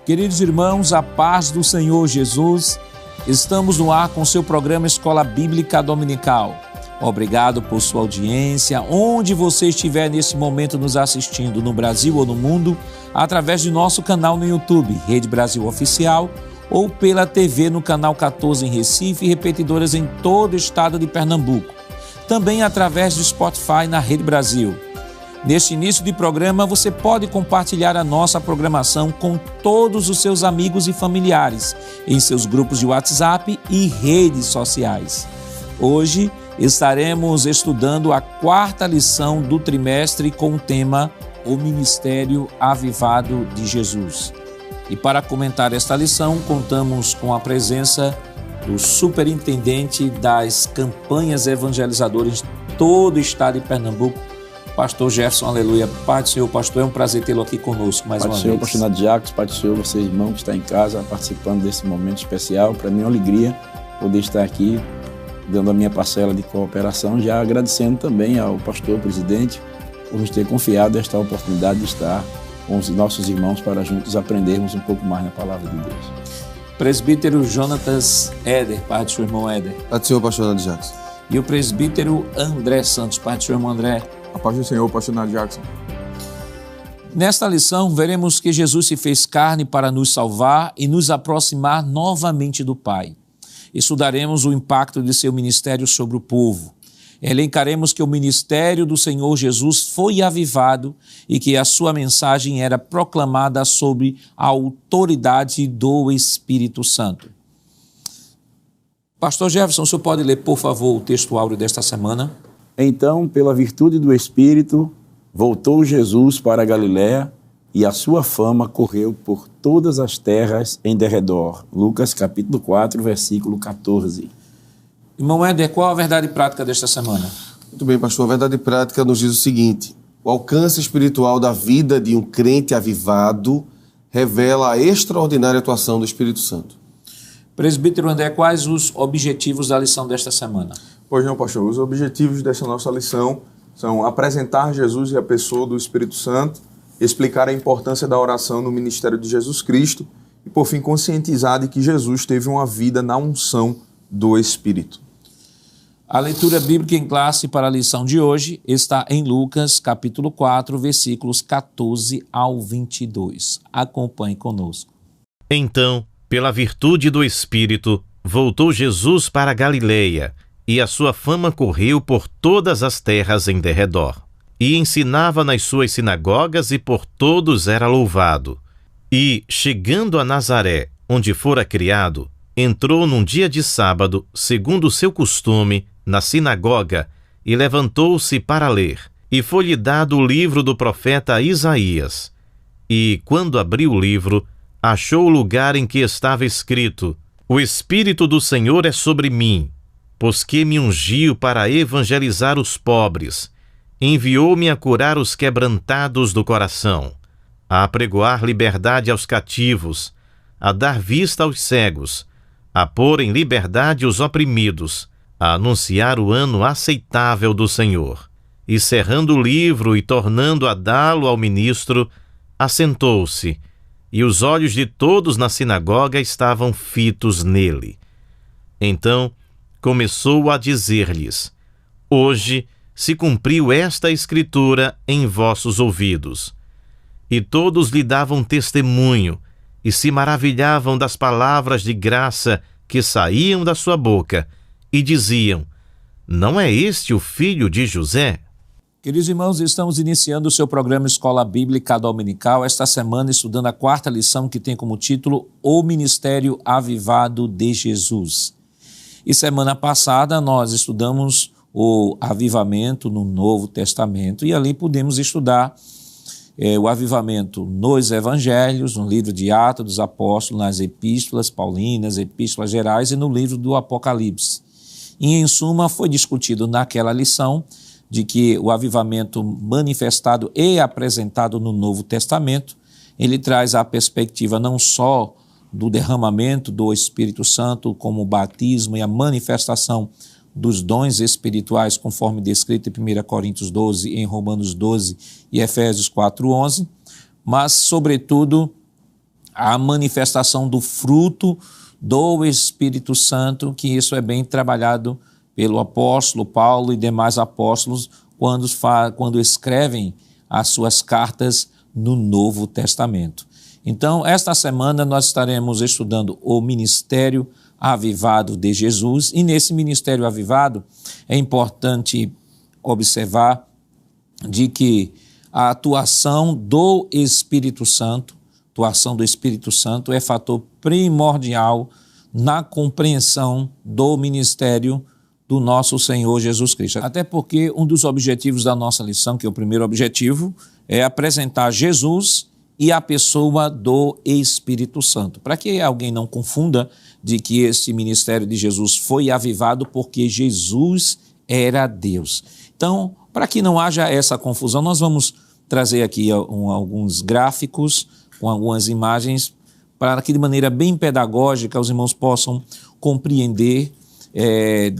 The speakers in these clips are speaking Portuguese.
Queridos irmãos, a paz do Senhor Jesus, estamos no ar com seu programa Escola Bíblica Dominical. Obrigado por sua audiência, onde você estiver nesse momento nos assistindo, no Brasil ou no mundo, através de nosso canal no YouTube, Rede Brasil Oficial, ou pela TV no Canal 14 em Recife e repetidoras em todo o estado de Pernambuco. Também através do Spotify na Rede Brasil. Neste início de programa, você pode compartilhar a nossa programação com todos os seus amigos e familiares, em seus grupos de WhatsApp e redes sociais. Hoje estaremos estudando a 4ª lição do trimestre com o tema O Ministério Avivado de Jesus. E para comentar esta lição, contamos com a presença do superintendente das campanhas evangelizadoras de todo o estado de Pernambuco, Pastor Jefferson, aleluia. Pai do Senhor, pastor, é um prazer tê-lo aqui conosco mais uma vez. Pai do Senhor, pastor Nath Jacques, Pai do Senhor, você irmão que está em casa participando desse momento especial. Para mim é uma alegria poder estar aqui dando a minha parcela de cooperação, já agradecendo também ao pastor presidente por nos ter confiado esta oportunidade de estar com os nossos irmãos para juntos aprendermos um pouco mais na palavra de Deus. Presbítero Jonatas Éder, pai do seu irmão Éder. Pai do Senhor, pastor Nath Jacques. E o presbítero André Santos, pai do seu irmão André. A paz do Senhor, pastor Nath Jackson. Nesta lição, veremos que Jesus se fez carne para nos salvar e nos aproximar novamente do Pai. Estudaremos o impacto de seu ministério sobre o povo. Elencaremos que o ministério do Senhor Jesus foi avivado e que a sua mensagem era proclamada sob a autoridade do Espírito Santo. Pastor Jefferson, o senhor pode ler, por favor, o texto áureo desta semana? Então, pela virtude do Espírito, voltou Jesus para a Galiléia e a sua fama correu por todas as terras em derredor. Lucas capítulo 4, versículo 14. Irmão Éder, qual a verdade prática desta semana? Muito bem, pastor. A verdade prática nos diz o seguinte: o alcance espiritual da vida de um crente avivado revela a extraordinária atuação do Espírito Santo. Presbítero André, quais os objetivos da lição desta semana? Pois não, pastor. Os objetivos dessa nossa lição são apresentar Jesus e a pessoa do Espírito Santo, explicar a importância da oração no ministério de Jesus Cristo e, por fim, conscientizar de que Jesus teve uma vida na unção do Espírito. A leitura bíblica em classe para a lição de hoje está em Lucas, capítulo 4, versículos 14 ao 22. Acompanhe conosco. Então, pela virtude do Espírito, voltou Jesus para a Galiléia, e a sua fama correu por todas as terras em derredor. E ensinava nas suas sinagogas e por todos era louvado. E, chegando a Nazaré, onde fora criado, entrou num dia de sábado, segundo o seu costume, na sinagoga, e levantou-se para ler. E foi-lhe dado o livro do profeta Isaías. E, quando abriu o livro, achou o lugar em que estava escrito: O Espírito do Senhor é sobre mim, pois que me ungiu para evangelizar os pobres, enviou-me a curar os quebrantados do coração, a apregoar liberdade aos cativos, a dar vista aos cegos, a pôr em liberdade os oprimidos, a anunciar o ano aceitável do Senhor. E cerrando o livro e tornando a dá-lo ao ministro, assentou-se, e os olhos de todos na sinagoga estavam fitos nele. Então começou a dizer-lhes: Hoje se cumpriu esta escritura em vossos ouvidos. E todos lhe davam testemunho, e se maravilhavam das palavras de graça que saíam da sua boca, e diziam: Não é este o filho de José? Queridos irmãos, estamos iniciando o seu programa Escola Bíblica Dominical, esta semana estudando a 4ª lição que tem como título O Ministério Avivado de Jesus. E semana passada nós estudamos o avivamento no Novo Testamento e ali pudemos estudar o avivamento nos Evangelhos, no livro de Atos dos Apóstolos, nas Epístolas Paulinas, Epístolas Gerais e no livro do Apocalipse. E em suma foi discutido naquela lição de que o avivamento manifestado e apresentado no Novo Testamento, ele traz a perspectiva não só do derramamento do Espírito Santo como o batismo e a manifestação dos dons espirituais, conforme descrito em 1 Coríntios 12, em Romanos 12 e Efésios 4:11, mas, sobretudo, a manifestação do fruto do Espírito Santo, que isso é bem trabalhado pelo apóstolo Paulo e demais apóstolos quando escrevem as suas cartas no Novo Testamento. Então, esta semana nós estaremos estudando o ministério avivado de Jesus, e nesse ministério avivado é importante observar de que a atuação do Espírito Santo é fator primordial na compreensão do ministério do nosso Senhor Jesus Cristo. Até porque um dos objetivos da nossa lição, que é o primeiro objetivo, é apresentar Jesus e a pessoa do Espírito Santo. Para que alguém não confunda de que esse ministério de Jesus foi avivado porque Jesus era Deus. Então, para que não haja essa confusão, nós vamos trazer aqui alguns gráficos com algumas imagens para que de maneira bem pedagógica os irmãos possam compreender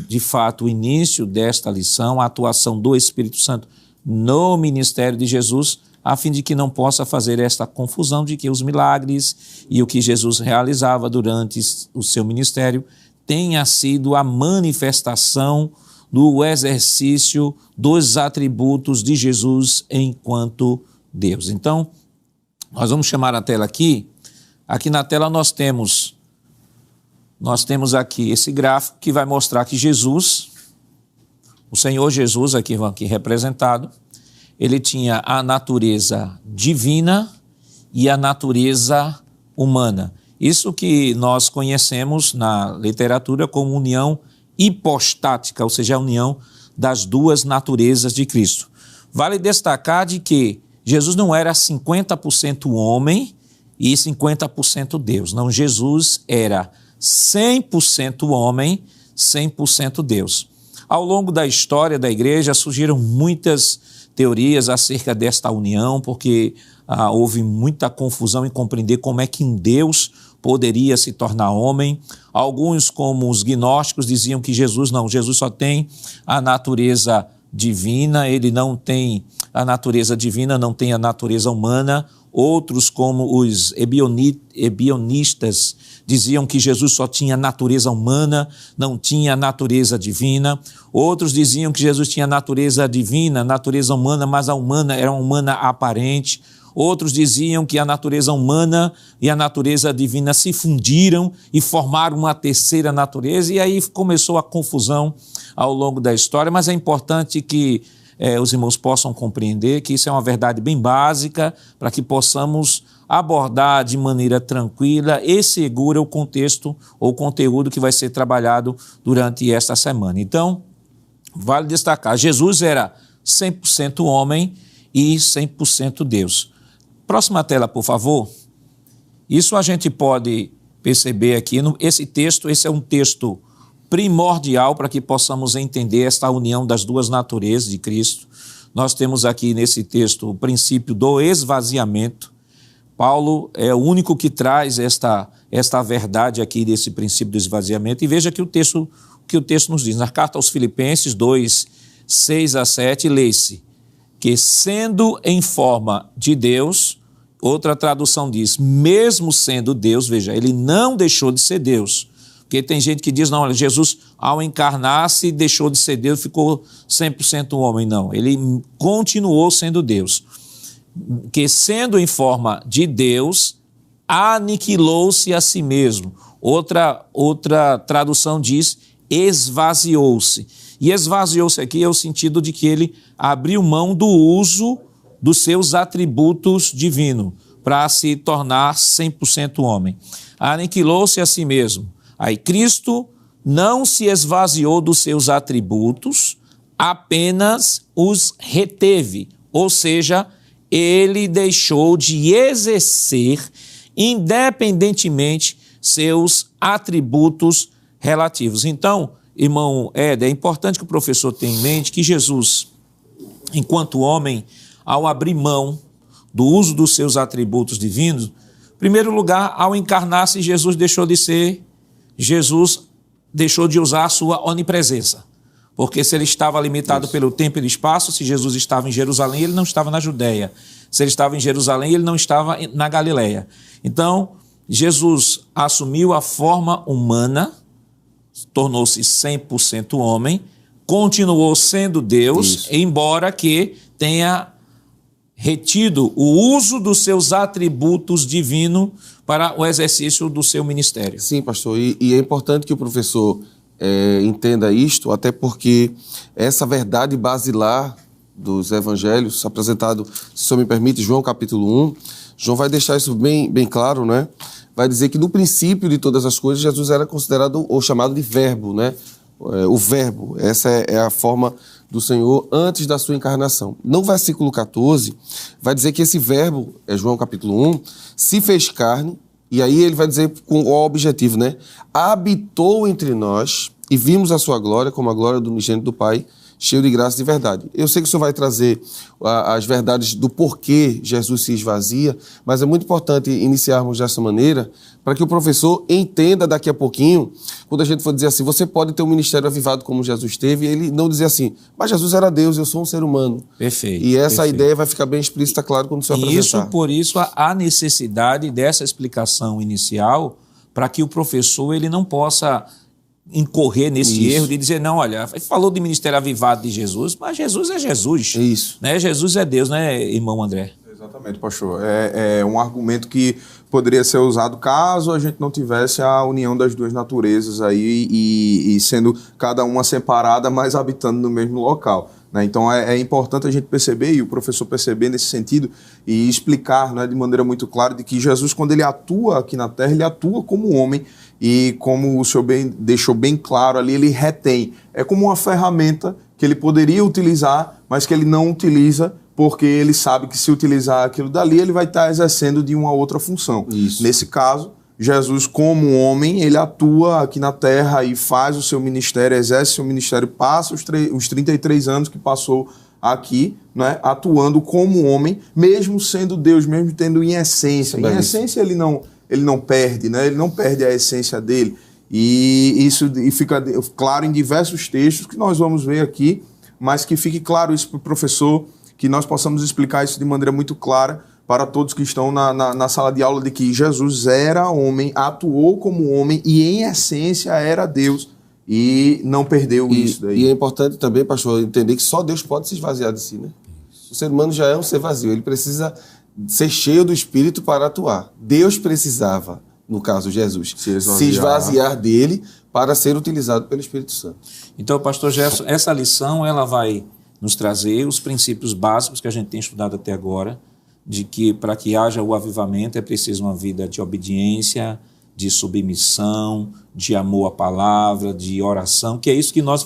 de fato o início desta lição, a atuação do Espírito Santo no ministério de Jesus, a fim de que não possa fazer esta confusão de que os milagres e o que Jesus realizava durante o seu ministério tenha sido a manifestação do exercício dos atributos de Jesus enquanto Deus. Então, nós vamos chamar a tela aqui. Aqui na tela nós temos aqui esse gráfico que vai mostrar que Jesus, o Senhor Jesus aqui representado, ele tinha a natureza divina e a natureza humana. Isso que nós conhecemos na literatura como união hipostática, ou seja, a união das duas naturezas de Cristo. Vale destacar de que Jesus não era 50% homem e 50% Deus. Não, Jesus era 100% homem, 100% Deus. Ao longo da história da igreja surgiram muitas teorias acerca desta união, porque houve muita confusão em compreender como é que um Deus poderia se tornar homem. Alguns, como os gnósticos, diziam que Jesus só tem a natureza divina, ele não tem a natureza divina, não tem a natureza humana. Outros, como os ebionistas, diziam que Jesus só tinha natureza humana, não tinha natureza divina. Outros diziam que Jesus tinha natureza divina, natureza humana, mas a humana era uma humana aparente. Outros diziam que a natureza humana e a natureza divina se fundiram e formaram uma terceira natureza, e aí começou a confusão ao longo da história, mas é importante que os irmãos possam compreender que isso é uma verdade bem básica para que possamos abordar de maneira tranquila e segura o contexto ou o conteúdo que vai ser trabalhado durante esta semana. Então, vale destacar, Jesus era 100% homem e 100% Deus. Próxima tela, por favor. Isso a gente pode perceber aqui, esse é um texto primordial para que possamos entender esta união das duas naturezas de Cristo. Nós temos aqui nesse texto o princípio do esvaziamento. Paulo é o único que traz esta verdade aqui desse princípio do esvaziamento. E veja que o texto nos diz, na carta aos Filipenses 2, 6 a 7, lê-se que sendo em forma de Deus, outra tradução diz, mesmo sendo Deus, veja, ele não deixou de ser Deus. Porque tem gente que diz, não, olha, Jesus ao encarnar-se deixou de ser Deus, ficou 100% homem. Não, ele continuou sendo Deus. Que sendo em forma de Deus, aniquilou-se a si mesmo. Outra tradução diz, esvaziou-se. E esvaziou-se aqui é o sentido de que ele abriu mão do uso dos seus atributos divinos para se tornar 100% homem. Aniquilou-se a si mesmo. Aí Cristo não se esvaziou dos seus atributos, apenas os reteve, ou seja, ele deixou de exercer independentemente seus atributos relativos. Então, irmão Éder, é importante que o professor tenha em mente que Jesus, enquanto homem, ao abrir mão do uso dos seus atributos divinos, em primeiro lugar, ao encarnar-se, Jesus deixou de usar a sua onipresença. Porque se ele estava limitado pelo tempo e pelo espaço, se Jesus estava em Jerusalém, ele não estava na Judéia. Se ele estava em Jerusalém, ele não estava na Galileia. Então, Jesus assumiu a forma humana, tornou-se 100% homem, continuou sendo Deus, embora que tenha retido o uso dos seus atributos divinos para o exercício do seu ministério. Sim, pastor, e é importante que o professor entenda isto, até porque essa verdade basilar dos evangelhos, apresentado, se o senhor me permite, João capítulo 1, João vai deixar isso bem claro, né? Vai dizer que no princípio de todas as coisas, Jesus era considerado ou chamado de verbo, né? O verbo, essa é a forma do Senhor antes da sua encarnação. No versículo 14, vai dizer que esse verbo, João capítulo 1, se fez carne, e aí ele vai dizer com o objetivo, né? Habitou entre nós e vimos a sua glória como a glória do unigênito do Pai, cheio de graça e de verdade. Eu sei que o senhor vai trazer as verdades do porquê Jesus se esvazia, mas é muito importante iniciarmos dessa maneira para que o professor entenda daqui a pouquinho, quando a gente for dizer assim, você pode ter um ministério avivado como Jesus teve, e ele não dizer assim, mas Jesus era Deus, eu sou um ser humano. Perfeito. E essa ideia vai ficar bem explícita, claro, quando o senhor apresentar. Por isso, há necessidade dessa explicação inicial para que o professor ele não possa incorrer nesse erro de dizer, não, olha, falou de ministério avivado de Jesus, mas Jesus é Jesus. Isso. Né? Jesus é Deus, né, irmão André? Exatamente, pastor. É um argumento que poderia ser usado caso a gente não tivesse a união das duas naturezas aí e sendo cada uma separada, mas habitando no mesmo local. Né? Então é importante a gente perceber, e o professor perceber nesse sentido, e explicar, né, de maneira muito clara de que Jesus, quando ele atua aqui na terra, ele atua como homem, e como o senhor deixou bem claro ali, ele retém. É como uma ferramenta que ele poderia utilizar, mas que ele não utiliza, porque ele sabe que se utilizar aquilo dali, ele vai estar exercendo de uma outra função. Isso. Nesse caso, Jesus, como homem, ele atua aqui na terra e faz o seu ministério, exerce o seu ministério, passa os 33 anos que passou aqui, né, atuando como homem, mesmo sendo Deus, mesmo tendo em essência. Em essência, ele não perde, né? Ele não perde a essência dele. E isso fica claro em diversos textos que nós vamos ver aqui, mas que fique claro isso para o professor, que nós possamos explicar isso de maneira muito clara para todos que estão na sala de aula, de que Jesus era homem, atuou como homem e em essência era Deus e não perdeu isso daí. E é importante também, pastor, entender que só Deus pode se esvaziar de si, né? O ser humano já é um ser vazio, ele precisa ser cheio do Espírito para atuar. Deus precisava, no caso Jesus, se esvaziar dele para ser utilizado pelo Espírito Santo. Então, pastor Gerson, essa lição ela vai nos trazer os princípios básicos que a gente tem estudado até agora, de que para que haja o avivamento é preciso uma vida de obediência, de submissão, de amor à palavra, de oração, que é isso que nós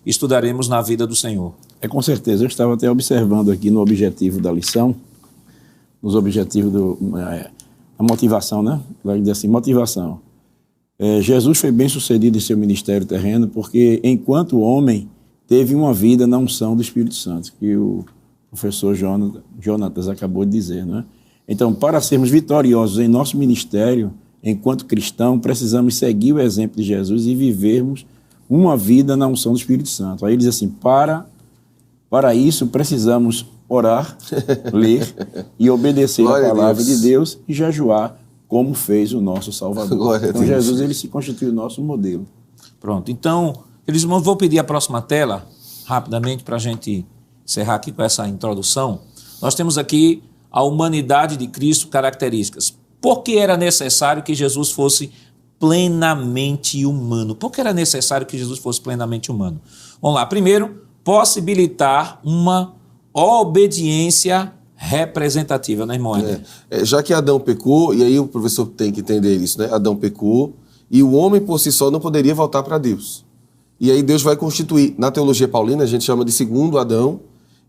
estudaremos na vida do Senhor. Com certeza. Eu estava até observando aqui no objetivo da lição, nos objetivos a motivação, né? Vai dizer assim, motivação. Jesus foi bem sucedido em seu ministério terreno porque, enquanto homem, teve uma vida na unção do Espírito Santo, que o professor Jonatas acabou de dizer, né? Então, para sermos vitoriosos em nosso ministério, enquanto cristão, precisamos seguir o exemplo de Jesus e vivermos uma vida na unção do Espírito Santo. Aí ele diz assim, para isso precisamos orar, ler e obedecer a palavra de Deus e jejuar, como fez o nosso Salvador. Então Jesus ele se constitui o nosso modelo. Pronto, então, queridos irmãos, vou pedir a próxima tela, rapidamente, para a gente encerrar aqui com essa introdução. Nós temos aqui a humanidade de Cristo, características. Por que era necessário que Jesus fosse plenamente humano? Por que era necessário que Jesus fosse plenamente humano? Vamos lá, primeiro, possibilitar uma obediência representativa, né, irmão? Já que Adão pecou, e aí o professor tem que entender isso, né? Adão pecou e o homem por si só não poderia voltar para Deus. E aí Deus vai constituir, na teologia paulina a gente chama de segundo Adão,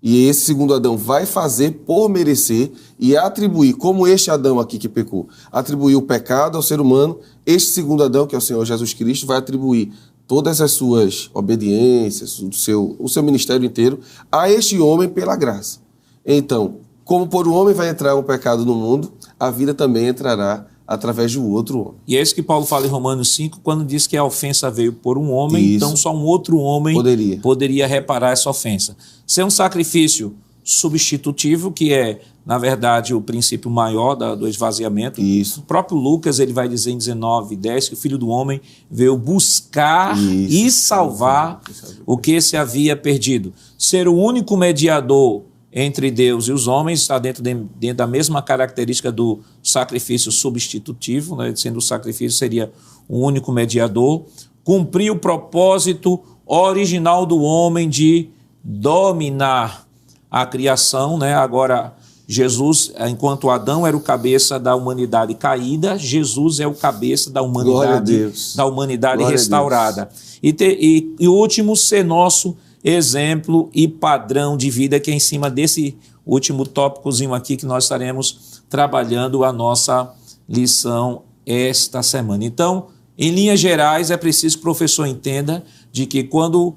e esse segundo Adão vai fazer por merecer e atribuir, como este Adão aqui que pecou, atribuir o pecado ao ser humano, este segundo Adão, que é o Senhor Jesus Cristo, vai atribuir todas as suas obediências, o seu ministério inteiro, a este homem pela graça. Então, como por um homem vai entrar o pecado no mundo, a vida também entrará através de um outro homem. E é isso que Paulo fala em Romanos 5, quando diz que a ofensa veio por um homem, então só um outro homem poderia reparar essa ofensa. Ser um sacrifício substitutivo, que é na verdade, o princípio maior do esvaziamento. Isso. O próprio Lucas ele vai dizer em 19:10 que o Filho do Homem veio buscar e salvar o que se havia perdido. Ser o único mediador entre Deus e os homens está dentro da mesma característica do sacrifício substitutivo, né? Sendo o sacrifício seria o único mediador. Cumprir o propósito original do homem de dominar a criação, né? Agora, Jesus, enquanto Adão era o cabeça da humanidade caída, Jesus é o cabeça da humanidade restaurada. E o último, ser nosso exemplo e padrão de vida, que é em cima desse último tópicozinho aqui que nós estaremos trabalhando a nossa lição esta semana. Então, em linhas gerais, é preciso que o professor entenda de que quando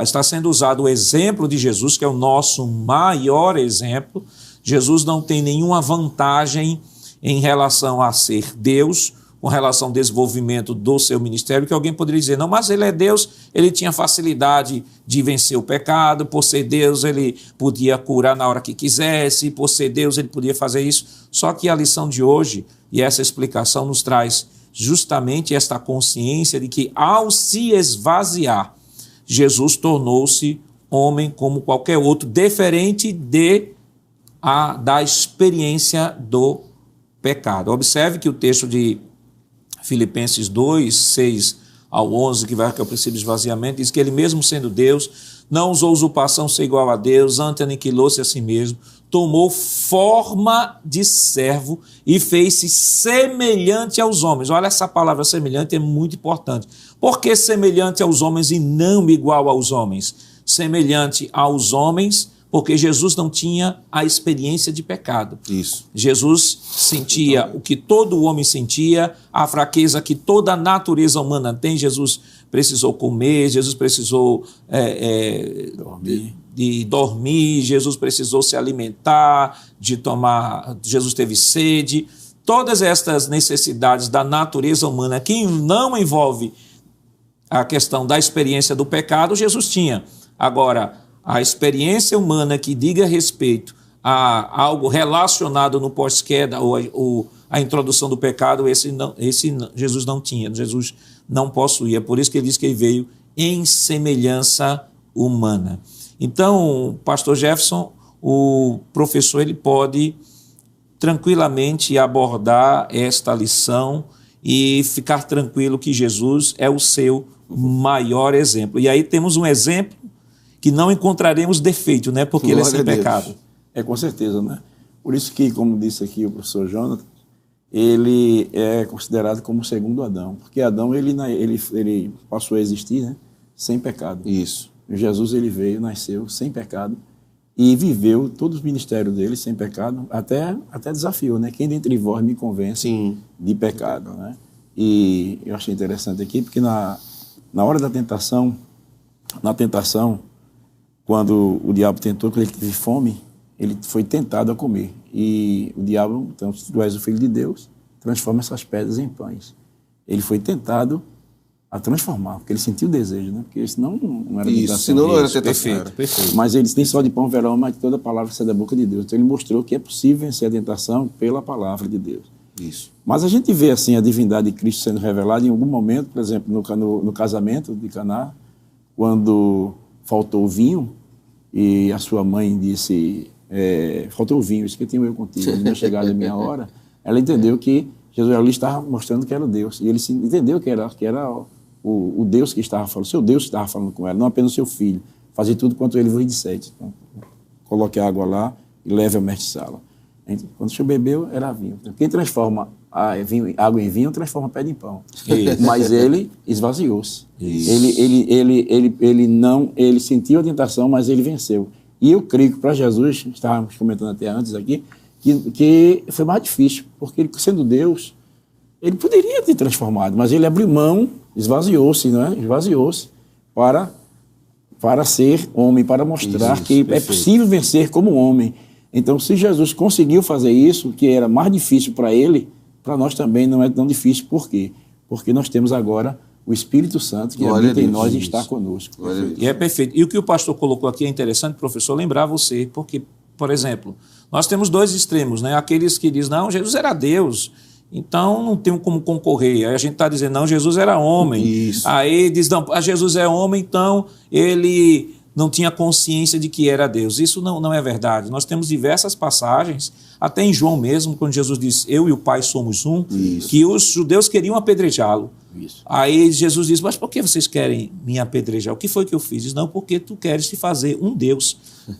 está sendo usado o exemplo de Jesus, que é o nosso maior exemplo, Jesus não tem nenhuma vantagem em relação a ser Deus, com relação ao desenvolvimento do seu ministério, que alguém poderia dizer, não, mas ele é Deus, ele tinha facilidade de vencer o pecado, por ser Deus ele podia curar na hora que quisesse, por ser Deus ele podia fazer isso. Só que a lição de hoje, e essa explicação nos traz justamente esta consciência de que ao se esvaziar, Jesus tornou-se homem como qualquer outro, diferente da experiência do pecado. Observe que o texto de Filipenses 2, 6 ao 11, que é o princípio de esvaziamento, diz que ele mesmo sendo Deus, não usou usurpação ser igual a Deus, antes aniquilou-se a si mesmo, tomou forma de servo e fez-se semelhante aos homens. Olha, essa palavra semelhante é muito importante. Por que semelhante aos homens e não igual aos homens? Semelhante aos homens, porque Jesus não tinha a experiência de pecado. Isso. Jesus sentia o que todo homem sentia, a fraqueza que toda a natureza humana tem. Jesus precisou comer, Jesus precisou dormir, Jesus precisou se alimentar, Jesus teve sede. Todas estas necessidades da natureza humana que não envolve a questão da experiência do pecado, Jesus tinha. Agora, a experiência humana que diga respeito a algo relacionado no pós-queda ou a introdução do pecado, Jesus não tinha, Jesus não possuía. Por isso que ele diz que ele veio em semelhança humana. Então, pastor Jefferson, o professor ele pode tranquilamente abordar esta lição e ficar tranquilo que Jesus é o seu maior exemplo. E aí temos um exemplo que não encontraremos defeito, né? Porque ele é sem pecado. Com certeza, né? Por isso que, como disse aqui o professor Jonathan, ele é considerado como o segundo Adão, porque Adão ele passou a existir, né? Sem pecado. Isso. Jesus ele veio, nasceu sem pecado e viveu todo o ministério dele sem pecado, até desafiou, né? Quem dentre vós me convence de pecado, né? E eu achei interessante aqui, porque na hora da tentação, quando o diabo tentou, quando ele teve fome, ele foi tentado a comer. E o diabo, então, se tu és o Filho de Deus, transforma essas pedras em pães. Ele foi tentado a transformar, porque ele sentiu o desejo, né? Porque senão não era tentação. Isso, senão não era tentação. Perfeito. Mas ele tem só de pão verão, mas toda palavra sai da boca de Deus. Então ele mostrou que é possível vencer a tentação pela palavra de Deus. Isso. Mas a gente vê assim a divindade de Cristo sendo revelada em algum momento, por exemplo, no casamento de Caná, quando faltou o vinho, e a sua mãe disse, faltou o vinho, isso que eu tenho eu contigo, não é chegada a minha hora. Ela entendeu que Jesus ali estava mostrando que era o Deus, e ele entendeu que era o Deus que estava falando, o seu Deus que estava falando com ela, não apenas o seu filho. Fazer tudo quanto ele vos dissete. Então, coloque a água lá e leve ao mestre Sala. Quando o senhor bebeu, era vinho. Quem transforma água em vinho, transforma pedra em pão. Isso. Mas ele esvaziou-se. Ele sentiu a tentação, mas ele venceu. E eu creio que para Jesus, estávamos comentando até antes aqui, que foi mais difícil, porque ele, sendo Deus, ele poderia ter transformado, mas ele abriu mão, esvaziou-se, né? Esvaziou-se para ser homem, para mostrar que é possível vencer como homem. Então, se Jesus conseguiu fazer isso, que era mais difícil para ele, para nós também não é tão difícil. Por quê? Porque nós temos agora o Espírito Santo que habita em nós e está conosco. E é perfeito. E o que o pastor colocou aqui é interessante, professor, lembrar você, porque, por exemplo, Nós temos dois extremos, né? Aqueles que dizem, não, Jesus era Deus, então não tem como concorrer. Aí a gente está dizendo, não, Jesus era homem. Isso. Aí diz, não, Jesus é homem, então ele não tinha consciência de que era Deus. Isso não é verdade. Nós temos diversas passagens, até em João mesmo, quando Jesus diz, eu e o Pai somos um, que os judeus queriam apedrejá-lo. Aí Jesus diz, mas por que vocês querem me apedrejar? O que foi que eu fiz? Diz, não, porque tu queres te fazer um Deus.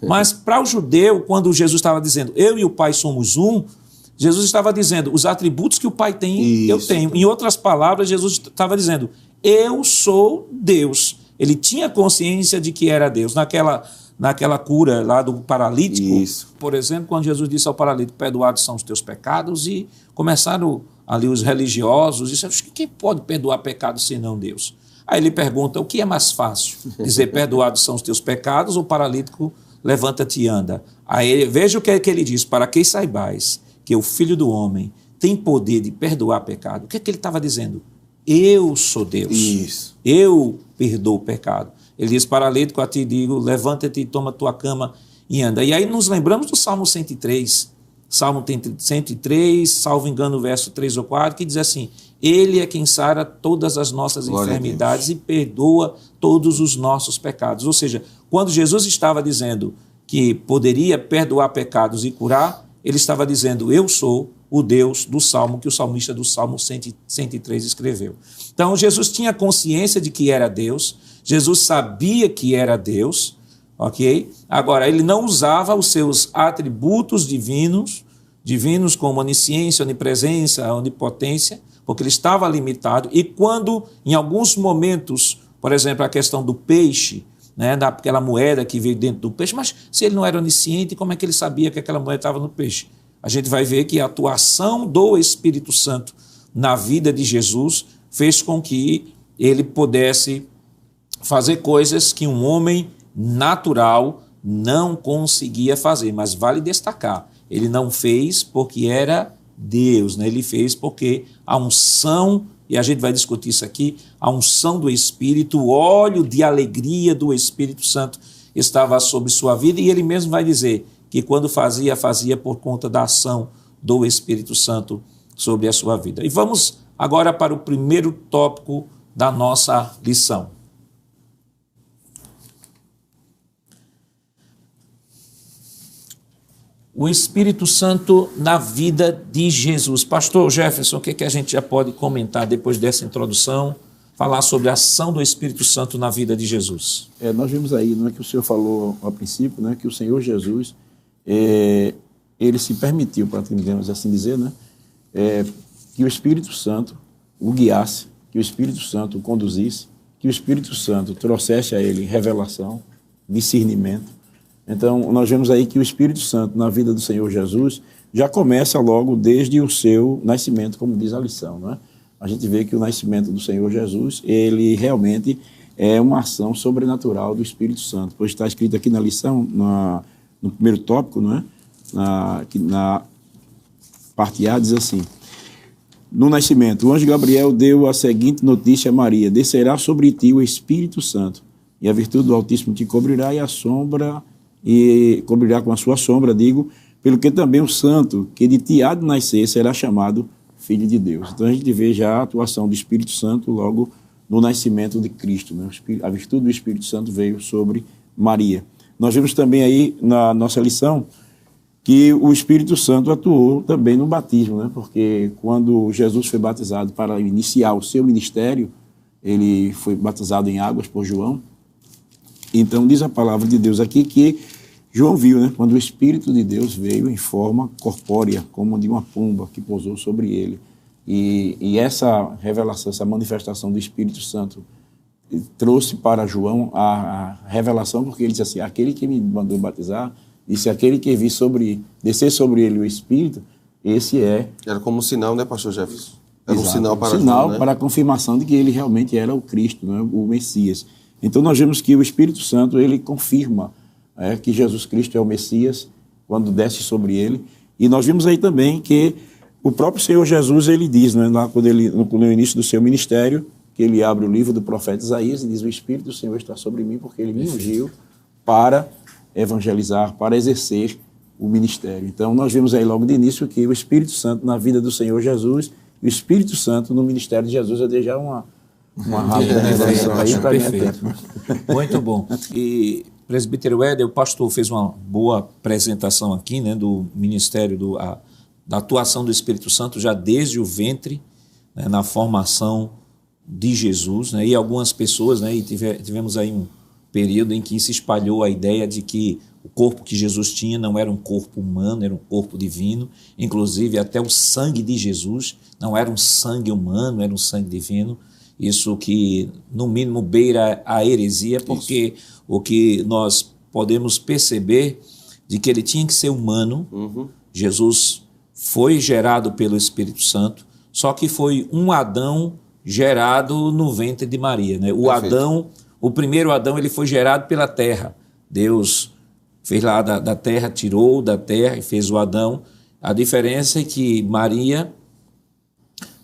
Mas para o judeu, quando Jesus estava dizendo, eu e o Pai somos um, Jesus estava dizendo, os atributos que o Pai tem, eu tenho. Em outras palavras, Jesus estava dizendo, eu sou Deus. Ele tinha consciência de que era Deus. Naquela cura lá do paralítico, por exemplo, quando Jesus disse ao paralítico, perdoados são os teus pecados, e começaram ali os religiosos, disseram, quem pode perdoar pecados senão Deus? Aí ele pergunta, o que é mais fácil? Dizer, perdoados são os teus pecados, ou o paralítico, levanta-te e anda? Aí veja o que é que ele diz, para que saibais que o Filho do Homem tem poder de perdoar pecado. O que é que ele estava dizendo? Eu sou Deus. Eu perdoo o pecado. Ele diz, paralítico, a ti digo, levanta-te e toma tua cama e anda. E aí nos lembramos do Salmo 103. Salmo 103, salvo engano, o verso 3 ou 4, que diz assim, ele é quem sara todas as nossas enfermidades e perdoa todos os nossos pecados. Ou seja, quando Jesus estava dizendo que poderia perdoar pecados e curar, ele estava dizendo, eu sou o Deus do Salmo, que o salmista do Salmo 103 escreveu. Então, Jesus tinha consciência de que era Deus, Jesus sabia que era Deus, ok? Agora, ele não usava os seus atributos divinos como onisciência, onipresença, onipotência, porque ele estava limitado, e quando, em alguns momentos, por exemplo, a questão do peixe, né, daquela moeda que veio dentro do peixe, mas se ele não era onisciente, como é que ele sabia que aquela moeda estava no peixe? A gente vai ver que a atuação do Espírito Santo na vida de Jesus fez com que ele pudesse fazer coisas que um homem natural não conseguia fazer. Mas vale destacar, ele não fez porque era Deus, né? Ele fez porque a unção, e a gente vai discutir isso aqui, a unção do Espírito, o óleo de alegria do Espírito Santo estava sobre sua vida, e ele mesmo vai dizer que quando fazia por conta da ação do Espírito Santo sobre a sua vida. E vamos agora para o primeiro tópico da nossa lição. O Espírito Santo na vida de Jesus. Pastor Jefferson, o que a gente já pode comentar depois dessa introdução, falar sobre a ação do Espírito Santo na vida de Jesus? Nós vimos aí, não é que o senhor falou ao princípio, né, que o Senhor Jesus, ele se permitiu, para assim dizer, né, que o Espírito Santo o guiasse, que o Espírito Santo o conduzisse, que o Espírito Santo trouxesse a ele revelação, discernimento. Então, nós vemos aí que o Espírito Santo na vida do Senhor Jesus já começa logo desde o seu nascimento, como diz a lição, não é? A gente vê que o nascimento do Senhor Jesus, ele realmente é uma ação sobrenatural do Espírito Santo, pois está escrito aqui na lição, no primeiro tópico, não é? Na parte A, diz assim, no nascimento, o anjo Gabriel deu a seguinte notícia a Maria, descerá sobre ti o Espírito Santo, e a virtude do Altíssimo te cobrirá e cobrirá com a sua sombra, pelo que também o santo que de ti há de nascer será chamado Filho de Deus. Então a gente vê já a atuação do Espírito Santo logo no nascimento de Cristo, né? A virtude do Espírito Santo veio sobre Maria. Nós vemos também aí na nossa lição que o Espírito Santo atuou também no batismo, né? Porque quando Jesus foi batizado para iniciar o seu ministério, ele foi batizado em águas por João. Então diz a palavra de Deus aqui que João viu, né, quando o Espírito de Deus veio em forma corpórea, como de uma pomba que pousou sobre ele. E essa revelação, essa manifestação do Espírito Santo trouxe para João a revelação, porque ele disse assim, aquele que me mandou batizar, disse, aquele que vi descer sobre ele o Espírito, esse é... Era como um sinal, né, pastor Jefferson? Era Exato, um sinal para João, né? Para a confirmação de que ele realmente era o Cristo, né, o Messias. Então nós vemos que o Espírito Santo, ele confirma que Jesus Cristo é o Messias, quando desce sobre ele. E nós vimos aí também que o próprio Senhor Jesus, ele diz, né, lá no início do seu ministério, que ele abre o livro do profeta Isaías e diz, o Espírito do Senhor está sobre mim, porque ele me ungiu para evangelizar, para exercer o ministério. Então, nós vimos aí logo de início que o Espírito Santo na vida do Senhor Jesus e o Espírito Santo no ministério de Jesus, eu dei já uma rápida introdução aí para ganhar tempo. Muito bom. E, presbítero Éder, o pastor fez uma boa apresentação aqui, né, do ministério, da atuação do Espírito Santo já desde o ventre, né, na formação de Jesus, né, e algumas pessoas, né, e tivemos aí um período em que se espalhou a ideia de que o corpo que Jesus tinha não era um corpo humano, era um corpo divino, inclusive até o sangue de Jesus não era um sangue humano, era um sangue divino. Isso que, no mínimo, beira a heresia, porque o que nós podemos perceber de que ele tinha que ser humano. Jesus foi gerado pelo Espírito Santo, só que foi um Adão gerado no ventre de Maria, né? O primeiro Adão, ele foi gerado pela terra. Deus fez lá da terra, tirou da terra e fez o Adão. A diferença é que Maria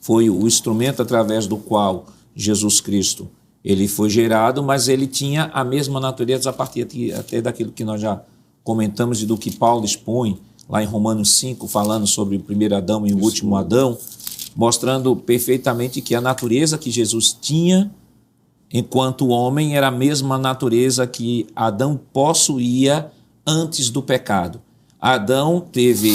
foi o instrumento através do qual Jesus Cristo ele foi gerado, mas ele tinha a mesma natureza a partir até daquilo que nós já comentamos e do que Paulo expõe lá em Romanos 5, falando sobre o primeiro Adão e o último Adão, mostrando perfeitamente que a natureza que Jesus tinha enquanto homem era a mesma natureza que Adão possuía antes do pecado. Adão teve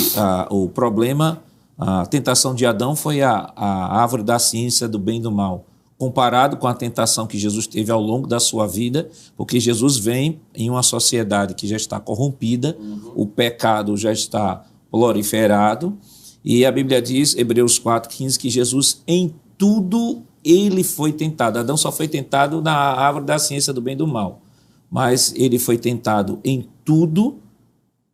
o problema, a tentação de Adão foi a árvore da ciência do bem e do mal, comparado com a tentação que Jesus teve ao longo da sua vida, porque Jesus vem em uma sociedade que já está corrompida, o pecado já está proliferado, e a Bíblia diz, Hebreus 4,15, que Jesus em tudo ele foi tentado. Adão só foi tentado na árvore da ciência do bem e do mal, mas ele foi tentado em tudo,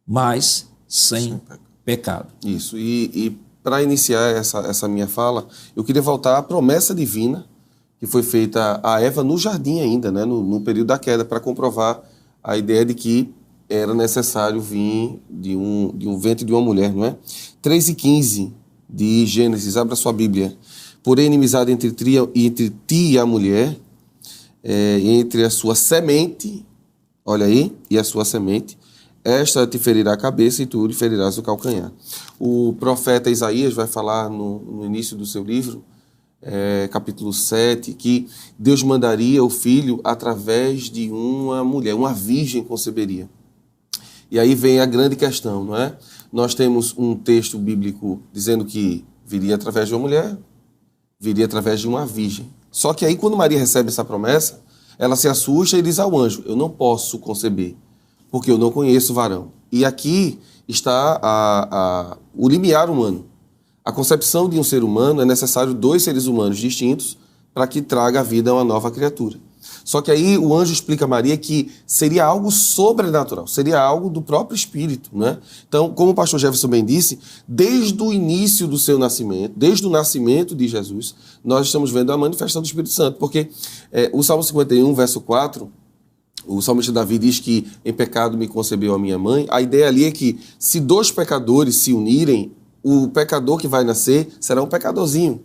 mas sem pecado. Isso, e para iniciar essa minha fala, eu queria voltar à promessa divina que foi feita a Eva no jardim ainda, né, no período da queda, para comprovar a ideia de que era necessário vir de um ventre de uma mulher, não é? 3:15 de Gênesis, abra sua Bíblia. Porém, inimizade entre ti e a mulher, entre a sua semente, olha aí, e a sua semente, esta te ferirá a cabeça e tu lhe ferirás o calcanhar. O profeta Isaías vai falar no início do seu livro, capítulo 7, que Deus mandaria o filho através de uma mulher, uma virgem conceberia. E aí vem a grande questão, não é? Nós temos um texto bíblico dizendo que viria através de uma mulher, viria através de uma virgem. Só que aí quando Maria recebe essa promessa, ela se assusta e diz ao anjo, eu não posso conceber, porque eu não conheço varão. E aqui está o limiar humano. A concepção de um ser humano é necessário 2 seres humanos distintos para que traga a vida a uma nova criatura. Só que aí o anjo explica a Maria que seria algo sobrenatural, seria algo do próprio Espírito, né? Então, como o pastor Jefferson bem disse, desde o início do seu nascimento, desde o nascimento de Jesus, nós estamos vendo a manifestação do Espírito Santo, porque o Salmo 51, verso 4, o salmista Davi diz que em pecado me concebeu a minha mãe. A ideia ali é que se 2 pecadores se unirem, o pecador que vai nascer será um pecadorzinho.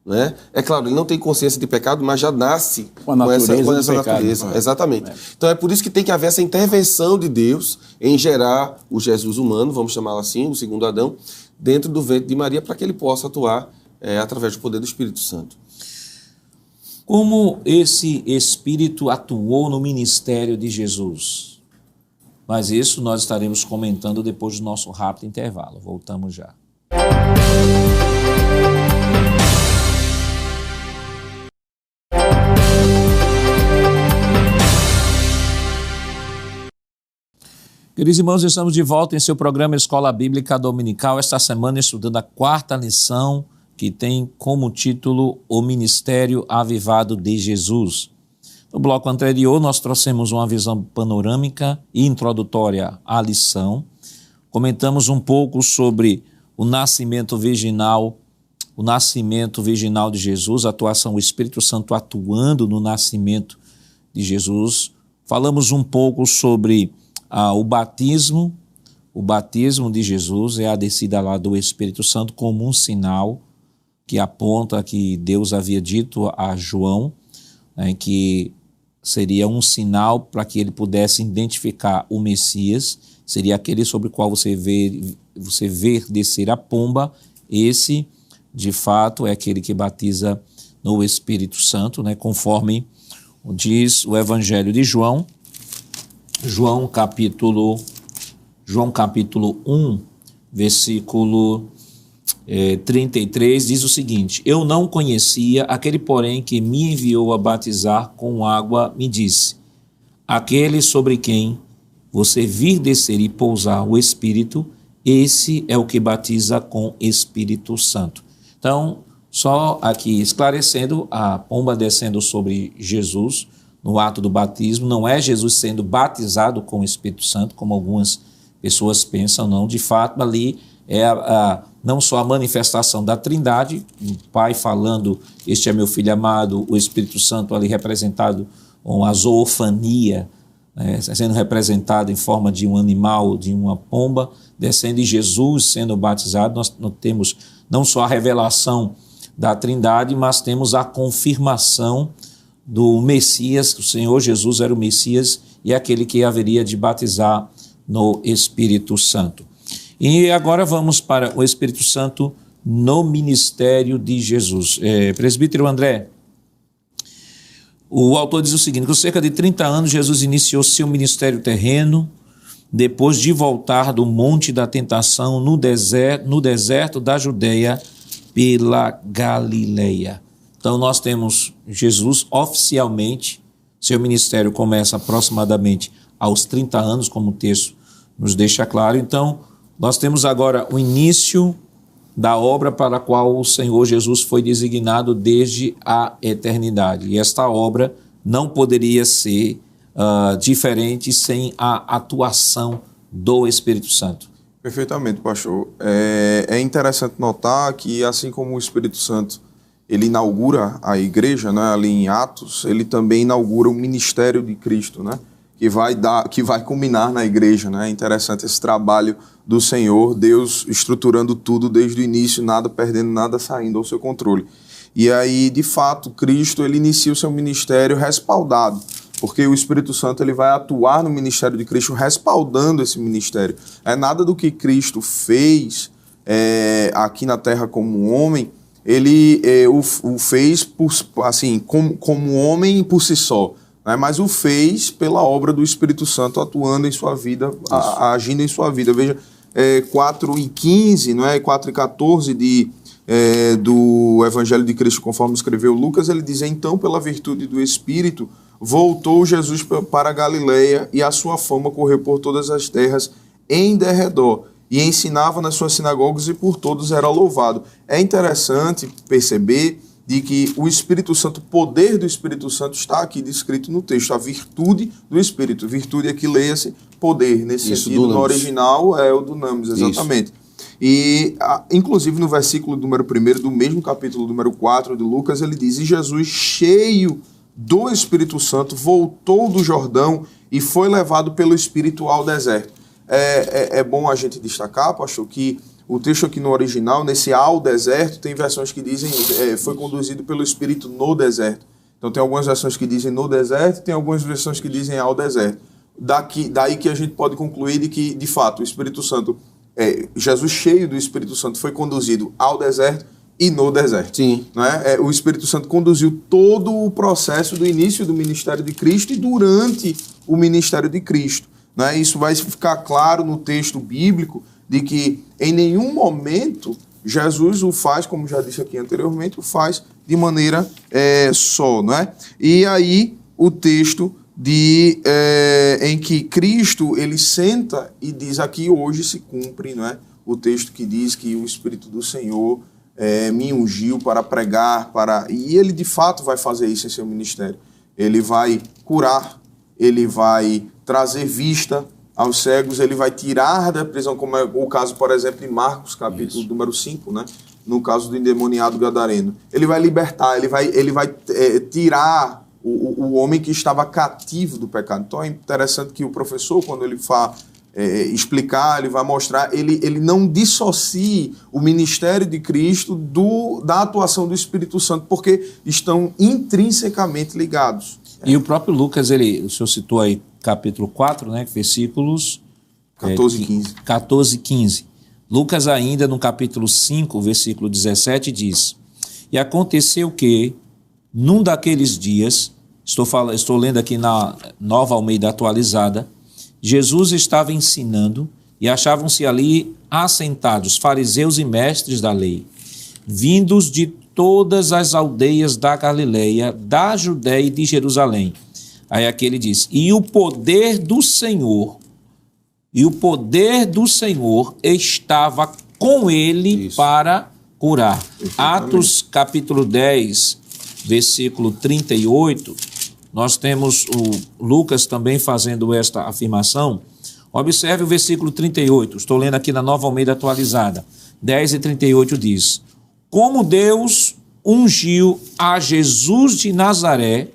Né? É claro, ele não tem consciência de pecado, mas já nasce com essa natureza. Exatamente. Então é por isso que tem que haver essa intervenção de Deus em gerar o Jesus humano, vamos chamá-lo assim, o segundo Adão, dentro do ventre de Maria, para que ele possa atuar através do poder do Espírito Santo. Como esse Espírito atuou no ministério de Jesus? Mas isso nós estaremos comentando depois do nosso rápido intervalo. Voltamos já. Queridos irmãos, estamos de volta em seu programa Escola Bíblica Dominical, esta semana estudando a 4ª lição, que tem como título O Ministério Avivado de Jesus. No bloco anterior, nós trouxemos uma visão panorâmica e introdutória à lição. Comentamos um pouco sobre o nascimento virginal de Jesus, a atuação do Espírito Santo atuando no nascimento de Jesus. Falamos um pouco sobre o batismo de Jesus, é a descida lá do Espírito Santo como um sinal que aponta que Deus havia dito a João, que seria um sinal para que ele pudesse identificar o Messias, seria aquele sobre o qual você vê descer a pomba. Esse, de fato, é aquele que batiza no Espírito Santo, né? Conforme diz o Evangelho de João, João capítulo 1, versículo 33, diz o seguinte: eu não conhecia, aquele porém que me enviou a batizar com água me disse, aquele sobre quem você vir descer e pousar o Espírito, esse é o que batiza com Espírito Santo. Então, só aqui esclarecendo, a pomba descendo sobre Jesus no ato do batismo, não é Jesus sendo batizado com o Espírito Santo, como algumas pessoas pensam, não. De fato, ali é não só a manifestação da Trindade, o Pai falando, este é meu Filho amado, o Espírito Santo ali representado com a zoofania, sendo representado em forma de um animal, de uma pomba, descendo, e Jesus sendo batizado. Nós temos não só a revelação da Trindade, mas temos a confirmação do Messias, que o Senhor Jesus era o Messias e aquele que haveria de batizar no Espírito Santo. E agora vamos para o Espírito Santo no ministério de Jesus. Presbítero André, o autor diz o seguinte: com cerca de 30 anos Jesus iniciou seu ministério terreno, depois de voltar do Monte da Tentação no deserto da Judeia pela Galileia. Então nós temos Jesus oficialmente, seu ministério começa aproximadamente aos 30 anos, como o texto nos deixa claro. Então nós temos agora o início da obra para a qual o Senhor Jesus foi designado desde a eternidade. E esta obra não poderia ser diferente sem a atuação do Espírito Santo. Perfeitamente, pastor. É interessante notar que, assim como o Espírito Santo ele inaugura a igreja, né, ali em Atos, ele também inaugura o ministério de Cristo, né, que vai culminar na igreja, né? É interessante esse trabalho do Senhor, Deus estruturando tudo desde o início, nada perdendo, nada saindo ao seu controle. E aí, de fato, Cristo ele inicia o seu ministério respaldado, porque o Espírito Santo ele vai atuar no ministério de Cristo, respaldando esse ministério. Nada do que Cristo fez aqui na terra como homem, ele o fez assim, como homem por si só, né? Mas o fez pela obra do Espírito Santo atuando em sua vida, agindo em sua vida. Veja, 4:15, não é? 4:14 do Evangelho de Cristo, conforme escreveu Lucas, ele diz: então, pela virtude do Espírito, voltou Jesus para a Galileia, e a sua fama correu por todas as terras em derredor, e ensinava nas suas sinagogas, e por todos era louvado. É interessante perceber de que o Espírito Santo, o poder do Espírito Santo está aqui descrito no texto, a virtude do Espírito. Virtude aqui leia-se poder, nesse sentido, no original é o dunamis, exatamente. Isso. E, inclusive, no versículo número 1 do mesmo capítulo número 4 de Lucas, ele diz: e Jesus, cheio do Espírito Santo, voltou do Jordão e foi levado pelo Espírito ao deserto. É bom a gente destacar, pastor, que o texto aqui no original, nesse ao deserto, tem versões que dizem foi conduzido pelo Espírito no deserto. Então tem algumas versões que dizem no deserto, tem algumas versões que dizem ao deserto. Daí que a gente pode concluir de que, de fato, o Espírito Santo, Jesus cheio do Espírito Santo foi conduzido ao deserto e no deserto. Sim. Né? O Espírito Santo conduziu todo o processo do início do ministério de Cristo e durante o ministério de Cristo. Né? Isso vai ficar claro no texto bíblico, de que em nenhum momento Jesus o faz, como já disse aqui anteriormente, o faz de maneira só. Não é? E aí o texto em que Cristo ele senta e diz: aqui hoje se cumpre, não é? O texto que diz que o Espírito do Senhor me ungiu para pregar, e ele de fato vai fazer isso em seu ministério. Ele vai curar, ele vai trazer vista aos cegos, ele vai tirar da prisão, como é o caso, por exemplo, em Marcos, capítulo número 5, né? No caso do endemoniado gadareno. Ele vai libertar, ele vai tirar o homem que estava cativo do pecado. Então é interessante que o professor, quando ele explicar, ele vai mostrar, ele não dissocie o ministério de Cristo da atuação do Espírito Santo, porque estão intrinsecamente ligados. E o próprio Lucas, o senhor citou aí capítulo 4, né, versículos 14 e 15. 14 e 15. Lucas ainda no capítulo 5, versículo 17 diz: E aconteceu que, num daqueles dias, estou lendo aqui na Nova Almeida Atualizada, Jesus estava ensinando e achavam-se ali assentados fariseus e mestres da lei, vindos de todas as aldeias da Galileia, da Judéia e de Jerusalém. Aí aqui ele diz: E o poder do Senhor estava com ele para curar. Atos capítulo 10, versículo 38, nós temos o Lucas também fazendo esta afirmação. Observe o versículo 38, estou lendo aqui na Nova Almeida Atualizada. 10 e 38 diz: Como Deus ungiu a Jesus de Nazaré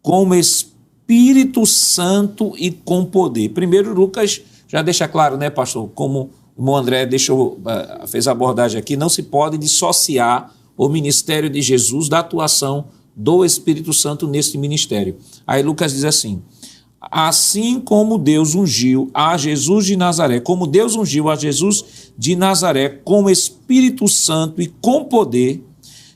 com Espírito Santo e com poder. Primeiro, Lucas já deixa claro, né, pastor, como o irmão André fez a abordagem aqui, não se pode dissociar o ministério de Jesus da atuação do Espírito Santo neste ministério. Aí Lucas diz assim: assim como Deus ungiu a Jesus de Nazaré, como Deus ungiu a Jesus de Nazaré com Espírito Santo e com poder,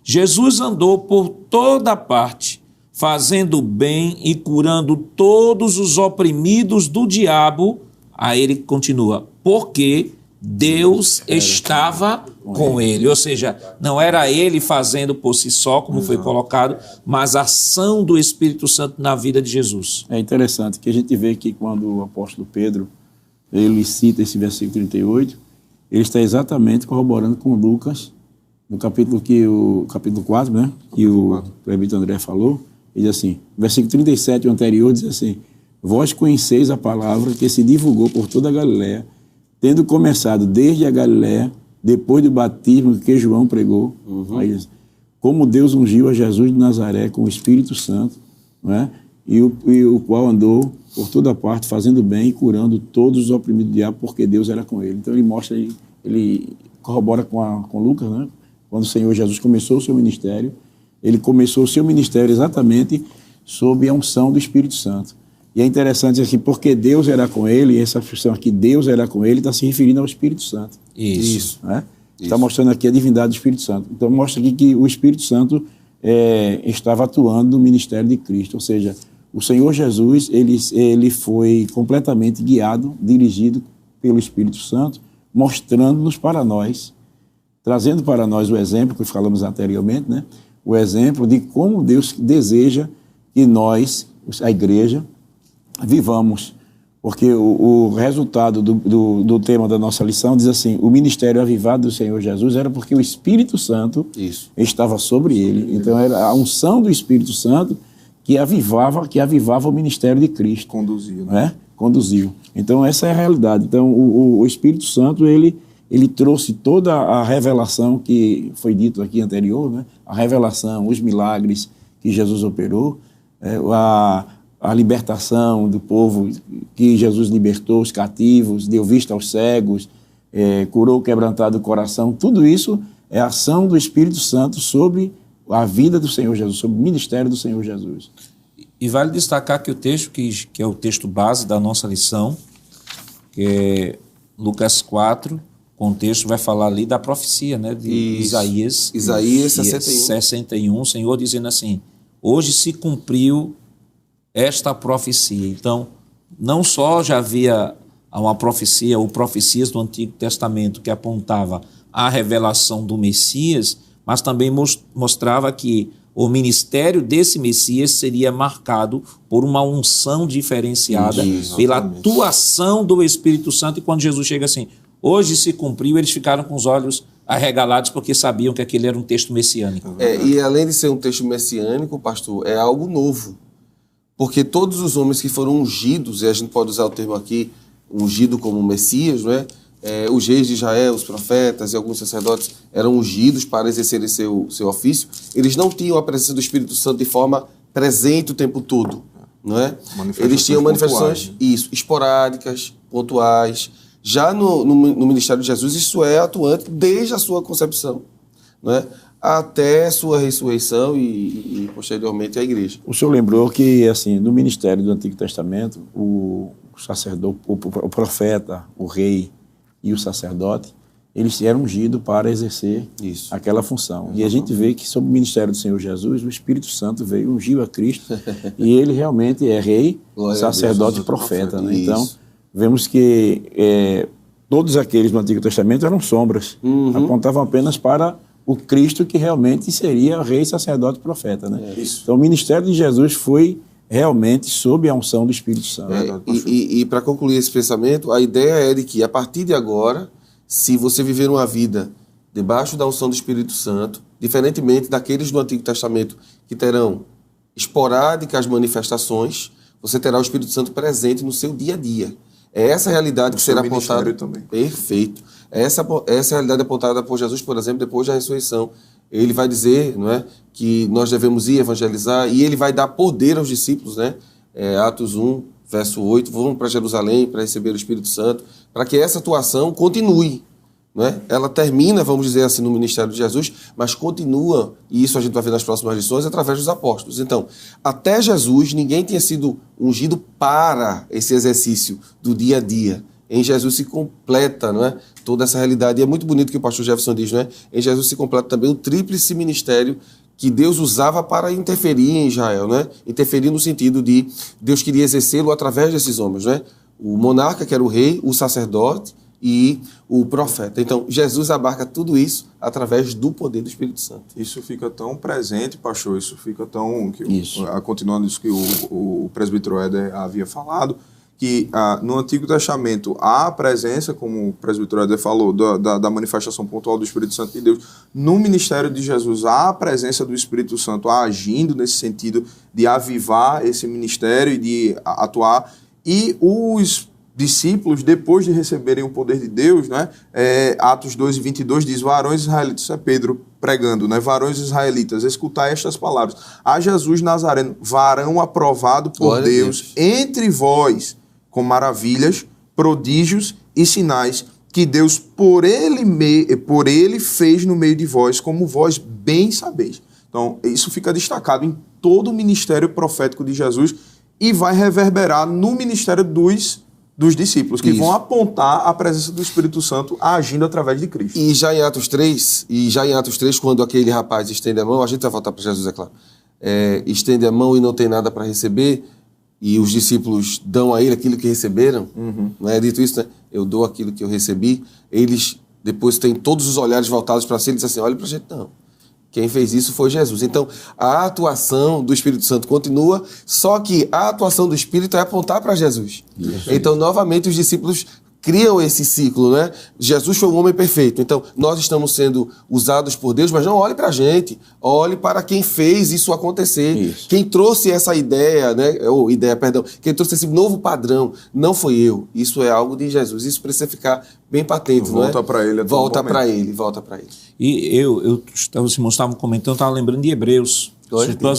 Jesus andou por toda parte, fazendo bem e curando todos os oprimidos do diabo. Aí ele continua: porque Deus estava com ele. Ou seja, não era ele fazendo por si só, como foi colocado, mas a ação do Espírito Santo na vida de Jesus. É interessante que a gente vê que quando o apóstolo Pedro ele cita esse versículo 38, ele está exatamente corroborando com Lucas, no capítulo 4, né, que o presbítero André falou. Ele diz assim, versículo 37, o anterior, diz assim: vós conheceis a palavra que se divulgou por toda a Galiléia, tendo começado desde a Galiléia, depois do batismo que João pregou, aí diz, como Deus ungiu a Jesus de Nazaré com o Espírito Santo, não é? e o qual andou por toda parte, fazendo bem e curando todos os oprimidos do diabo, porque Deus era com ele. Então ele mostra, ele corrobora com Lucas, né? Quando o Senhor Jesus começou o seu ministério, ele começou o seu ministério exatamente sob a unção do Espírito Santo. E é interessante assim, porque Deus era com ele, e essa expressão aqui, Deus era com ele, está se referindo ao Espírito Santo. Isso. Né? Está mostrando aqui a divindade do Espírito Santo. Então mostra aqui que o Espírito Santo estava atuando no ministério de Cristo, ou seja, o Senhor Jesus, ele foi completamente guiado, dirigido pelo Espírito Santo, mostrando-nos para nós, trazendo para nós o exemplo que falamos anteriormente, né? O exemplo de como Deus deseja que nós, a igreja, vivamos. Porque o resultado do tema da nossa lição diz assim: o ministério avivado do Senhor Jesus era porque o Espírito Santo estava sobre ele. Então era a unção do Espírito Santo que avivava o ministério de Cristo. Conduziu. Né? Conduziu. Então essa é a realidade. Então o Espírito Santo, ele trouxe toda a revelação que foi dito aqui anterior, né? A revelação, os milagres que Jesus operou, a libertação do povo que Jesus libertou, os cativos, deu vista aos cegos, curou o quebrantado do coração. Tudo isso é a ação do Espírito Santo sobre a vida do Senhor Jesus, sobre o ministério do Senhor Jesus. E vale destacar que o texto, que é o texto base da nossa lição, que é Lucas 4, o contexto vai falar ali da profecia, né, de Isaías 61, o Senhor dizendo assim: hoje se cumpriu esta profecia. Então, não só já havia uma profecia ou profecias do Antigo Testamento que apontava a revelação do Messias, mas também mostrava que o ministério desse Messias seria marcado por uma unção diferenciada, pela atuação do Espírito Santo. E quando Jesus chega assim, hoje se cumpriu, eles ficaram com os olhos arregalados porque sabiam que aquele era um texto messiânico. E além de ser um texto messiânico, pastor, é algo novo. Porque todos os homens que foram ungidos, e a gente pode usar o termo aqui, ungido como Messias, não é? Os reis de Israel, os profetas e alguns sacerdotes eram ungidos para exercerem seu ofício. Eles não tinham a presença do Espírito Santo de forma presente o tempo todo. não é? Eles tinham manifestações pontuais, esporádicas, pontuais. Já no ministério de Jesus, isso é atuante desde a sua concepção, não é? Até sua ressurreição e posteriormente a igreja. O senhor lembrou que, assim, no ministério do Antigo Testamento, o sacerdote, o profeta, o rei e o sacerdote, eles eram ungidos para exercer aquela função. E a gente vê que, sob o ministério do Senhor Jesus, o Espírito Santo veio, ungiu a Cristo, e ele realmente é rei, sacerdote e profeta. Né? Então, vemos que todos aqueles no Antigo Testamento eram sombras, apontavam apenas para o Cristo que realmente seria rei, sacerdote e profeta. Né? Então, o ministério de Jesus foi realmente sob a unção do Espírito Santo. E para concluir esse pensamento, a ideia é de que, a partir de agora, se você viver uma vida debaixo da unção do Espírito Santo, diferentemente daqueles do Antigo Testamento que terão esporádicas manifestações, você terá o Espírito Santo presente no seu dia a dia. É essa a realidade que será apontada. Também. Perfeito. Essa é a realidade apontada por Jesus, por exemplo, depois da ressurreição. Ele vai dizer, não é, que nós devemos ir evangelizar, e ele vai dar poder aos discípulos, né? Atos 1, verso 8, vão para Jerusalém para receber o Espírito Santo, para que essa atuação continue. Não é? Ela termina, vamos dizer assim, no ministério de Jesus, mas continua, e isso a gente vai ver nas próximas lições, através dos apóstolos. Então, até Jesus, ninguém tinha sido ungido para esse exercício do dia a dia. Em Jesus se completa, não é, toda essa realidade. E é muito bonito que o pastor Jefferson diz, não é? Em Jesus se completa também o tríplice ministério que Deus usava para interferir em Israel, né? Interferir no sentido de Deus queria exercê-lo através desses homens, né? O monarca, que era o rei, o sacerdote e o profeta. Então, Jesus abarca tudo isso através do poder do Espírito Santo. Isso fica tão presente, pastor, isso fica tão... Continuando isso que o presbítero Éder havia falado, que no Antigo Testamento há a presença, como o presbítero Éder falou, da manifestação pontual do Espírito Santo de Deus. No ministério de Jesus há a presença do Espírito Santo agindo nesse sentido de avivar esse ministério e de atuar. E os discípulos, depois de receberem o poder de Deus, né, Atos 2:22 diz, varões israelitas, isso é Pedro pregando, né, varões israelitas, escutai estas palavras, a Jesus Nazareno, varão aprovado por Deus entre vós, com maravilhas, prodígios e sinais que Deus por ele fez no meio de vós, como vós bem sabeis. Então, isso fica destacado em todo o ministério profético de Jesus e vai reverberar no ministério dos discípulos, que vão apontar a presença do Espírito Santo agindo através de Cristo. E já em Atos 3, quando aquele rapaz estende a mão, a gente vai voltar para Jesus, é claro, estende a mão e não tem nada para receber, e os discípulos dão a ele aquilo que receberam, não é dito isso, né? Eu dou aquilo que eu recebi, eles depois têm todos os olhares voltados para si, eles dizem assim, olha para a gente, não. Quem fez isso foi Jesus. Então, a atuação do Espírito Santo continua, só que a atuação do Espírito é apontar para Jesus. Então, novamente, os discípulos criam esse ciclo, né? Jesus foi um homem perfeito. Então, nós estamos sendo usados por Deus, mas não olhe para a gente. Olhe para quem fez isso acontecer. Quem trouxe essa ideia, né? Quem trouxe esse novo padrão não foi eu. Isso é algo de Jesus. Isso precisa ficar bem patente, não é? Volta para ele. Volta para ele. E eu estava comentando, estava lembrando de Hebreus.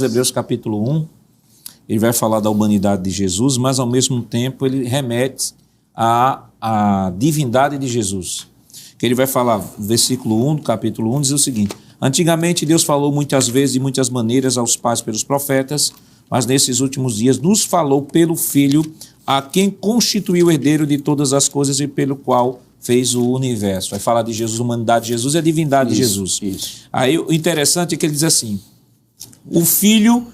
Hebreus capítulo 1, ele vai falar da humanidade de Jesus, mas ao mesmo tempo ele remete à divindade de Jesus. Que ele vai falar, versículo 1 do capítulo 1, diz o seguinte, antigamente Deus falou muitas vezes, de muitas maneiras aos pais pelos profetas, mas nesses últimos dias nos falou pelo Filho, a quem constituiu o herdeiro de todas as coisas e pelo qual fez o universo. Vai falar de Jesus, a humanidade de Jesus e a divindade de Jesus. Aí o interessante é que ele diz assim, o Filho,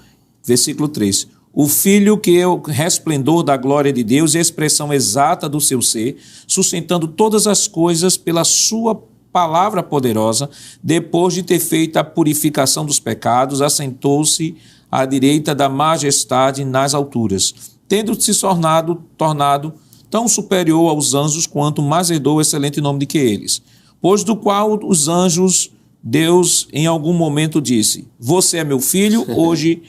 versículo 3, o Filho que é o resplendor da glória de Deus e a expressão exata do seu ser, sustentando todas as coisas pela sua palavra poderosa, depois de ter feito a purificação dos pecados, assentou-se à direita da majestade nas alturas, tendo-se tornado tão superior aos anjos quanto mais herdou o excelente nome de que eles, pois do qual os anjos Deus em algum momento disse, você é meu filho, hoje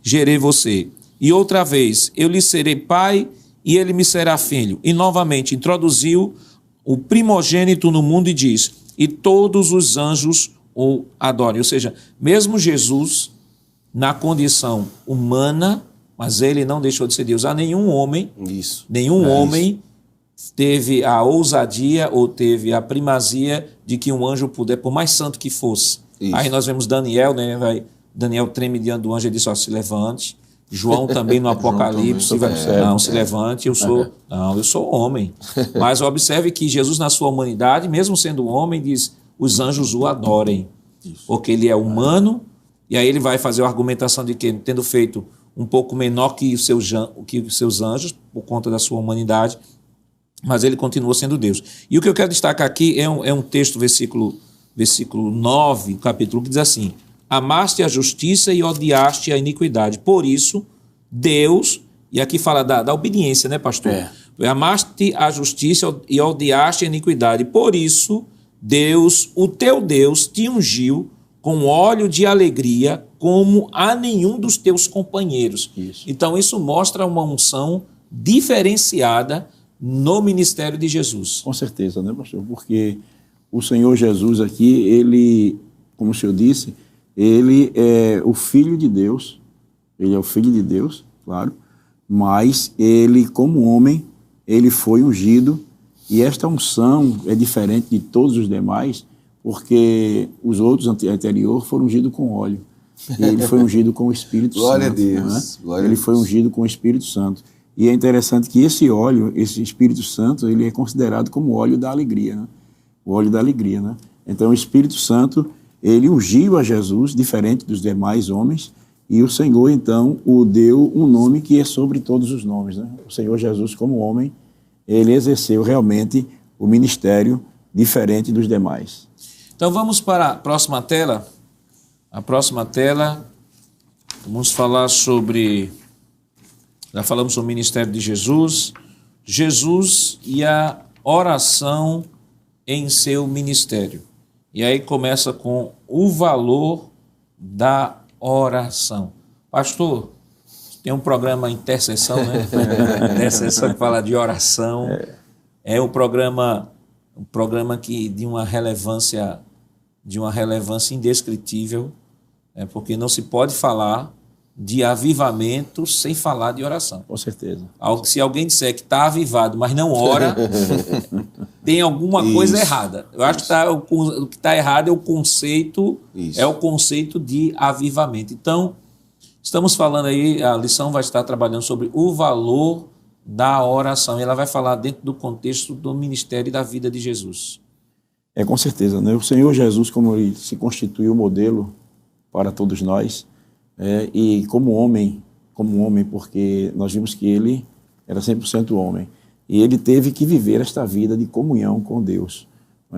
gerei você. E outra vez, eu lhe serei pai e ele me será filho. E novamente introduziu o primogênito no mundo e diz, e todos os anjos o adorem. Ou seja, mesmo Jesus, na condição humana, mas ele não deixou de ser Deus. A nenhum homem, Isso. nenhum homem teve a ousadia ou teve a primazia de que um anjo puder, por mais santo que fosse. Isso. Aí nós vemos Daniel, né? Daniel treme diante do anjo e disse, ó, se levante. João também no Apocalipse, não, se levante, eu sou homem. Mas observe que Jesus na sua humanidade, mesmo sendo homem, diz, os anjos o adorem. Isso. Porque ele é humano, e aí ele vai fazer a argumentação de que, tendo feito um pouco menor que os seus anjos, por conta da sua humanidade, mas ele continua sendo Deus. E o que eu quero destacar aqui é um texto, versículo 9, capítulo, que diz assim, amaste a justiça e odiaste a iniquidade. Por isso, Deus, e aqui fala da obediência, né, pastor? Amaste a justiça e odiaste a iniquidade. Por isso, Deus, o teu Deus, te ungiu com óleo de alegria como a nenhum dos teus companheiros. Isso. Então, isso mostra uma unção diferenciada no ministério de Jesus. Com certeza, né, pastor? Porque o Senhor Jesus aqui, ele, como o senhor disse, ele é o Filho de Deus, ele é o Filho de Deus, claro, mas ele, como homem, ele foi ungido, e esta unção é diferente de todos os demais, porque os outros anteriores foram ungidos com óleo, e ele foi ungido com o Espírito Santo. Glória a Deus. Né? Glória ele a Deus. foi ungido com o Espírito Santo. E é interessante que esse óleo, esse Espírito Santo, ele é considerado como o óleo da alegria, né? O óleo da alegria, né? Então o Espírito Santo, ele ungiu a Jesus, diferente dos demais homens, e o Senhor, então, o deu um nome que é sobre todos os nomes, né? O Senhor Jesus, como homem, ele exerceu realmente o ministério diferente dos demais. Então vamos para a próxima tela. A próxima tela, vamos falar sobre... Já falamos sobre o ministério de Jesus. Jesus e a oração em seu ministério. E aí começa com o valor da oração. Pastor, tem um programa Intercessão, né? Intercessão que fala de oração. É um programa que de uma relevância indescritível, porque não se pode falar de avivamento sem falar de oração. Com certeza. Se alguém disser que está avivado, mas não ora, tem alguma coisa errada. Eu acho que o que está errado é o conceito, de avivamento. Então, estamos falando aí, a lição vai estar trabalhando sobre o valor da oração. E ela vai falar dentro do contexto do ministério e da vida de Jesus. Com certeza, né? O Senhor Jesus, como ele se constituiu modelo para todos nós, e como homem, porque nós vimos que ele era 100% homem, e ele teve que viver esta vida de comunhão com Deus.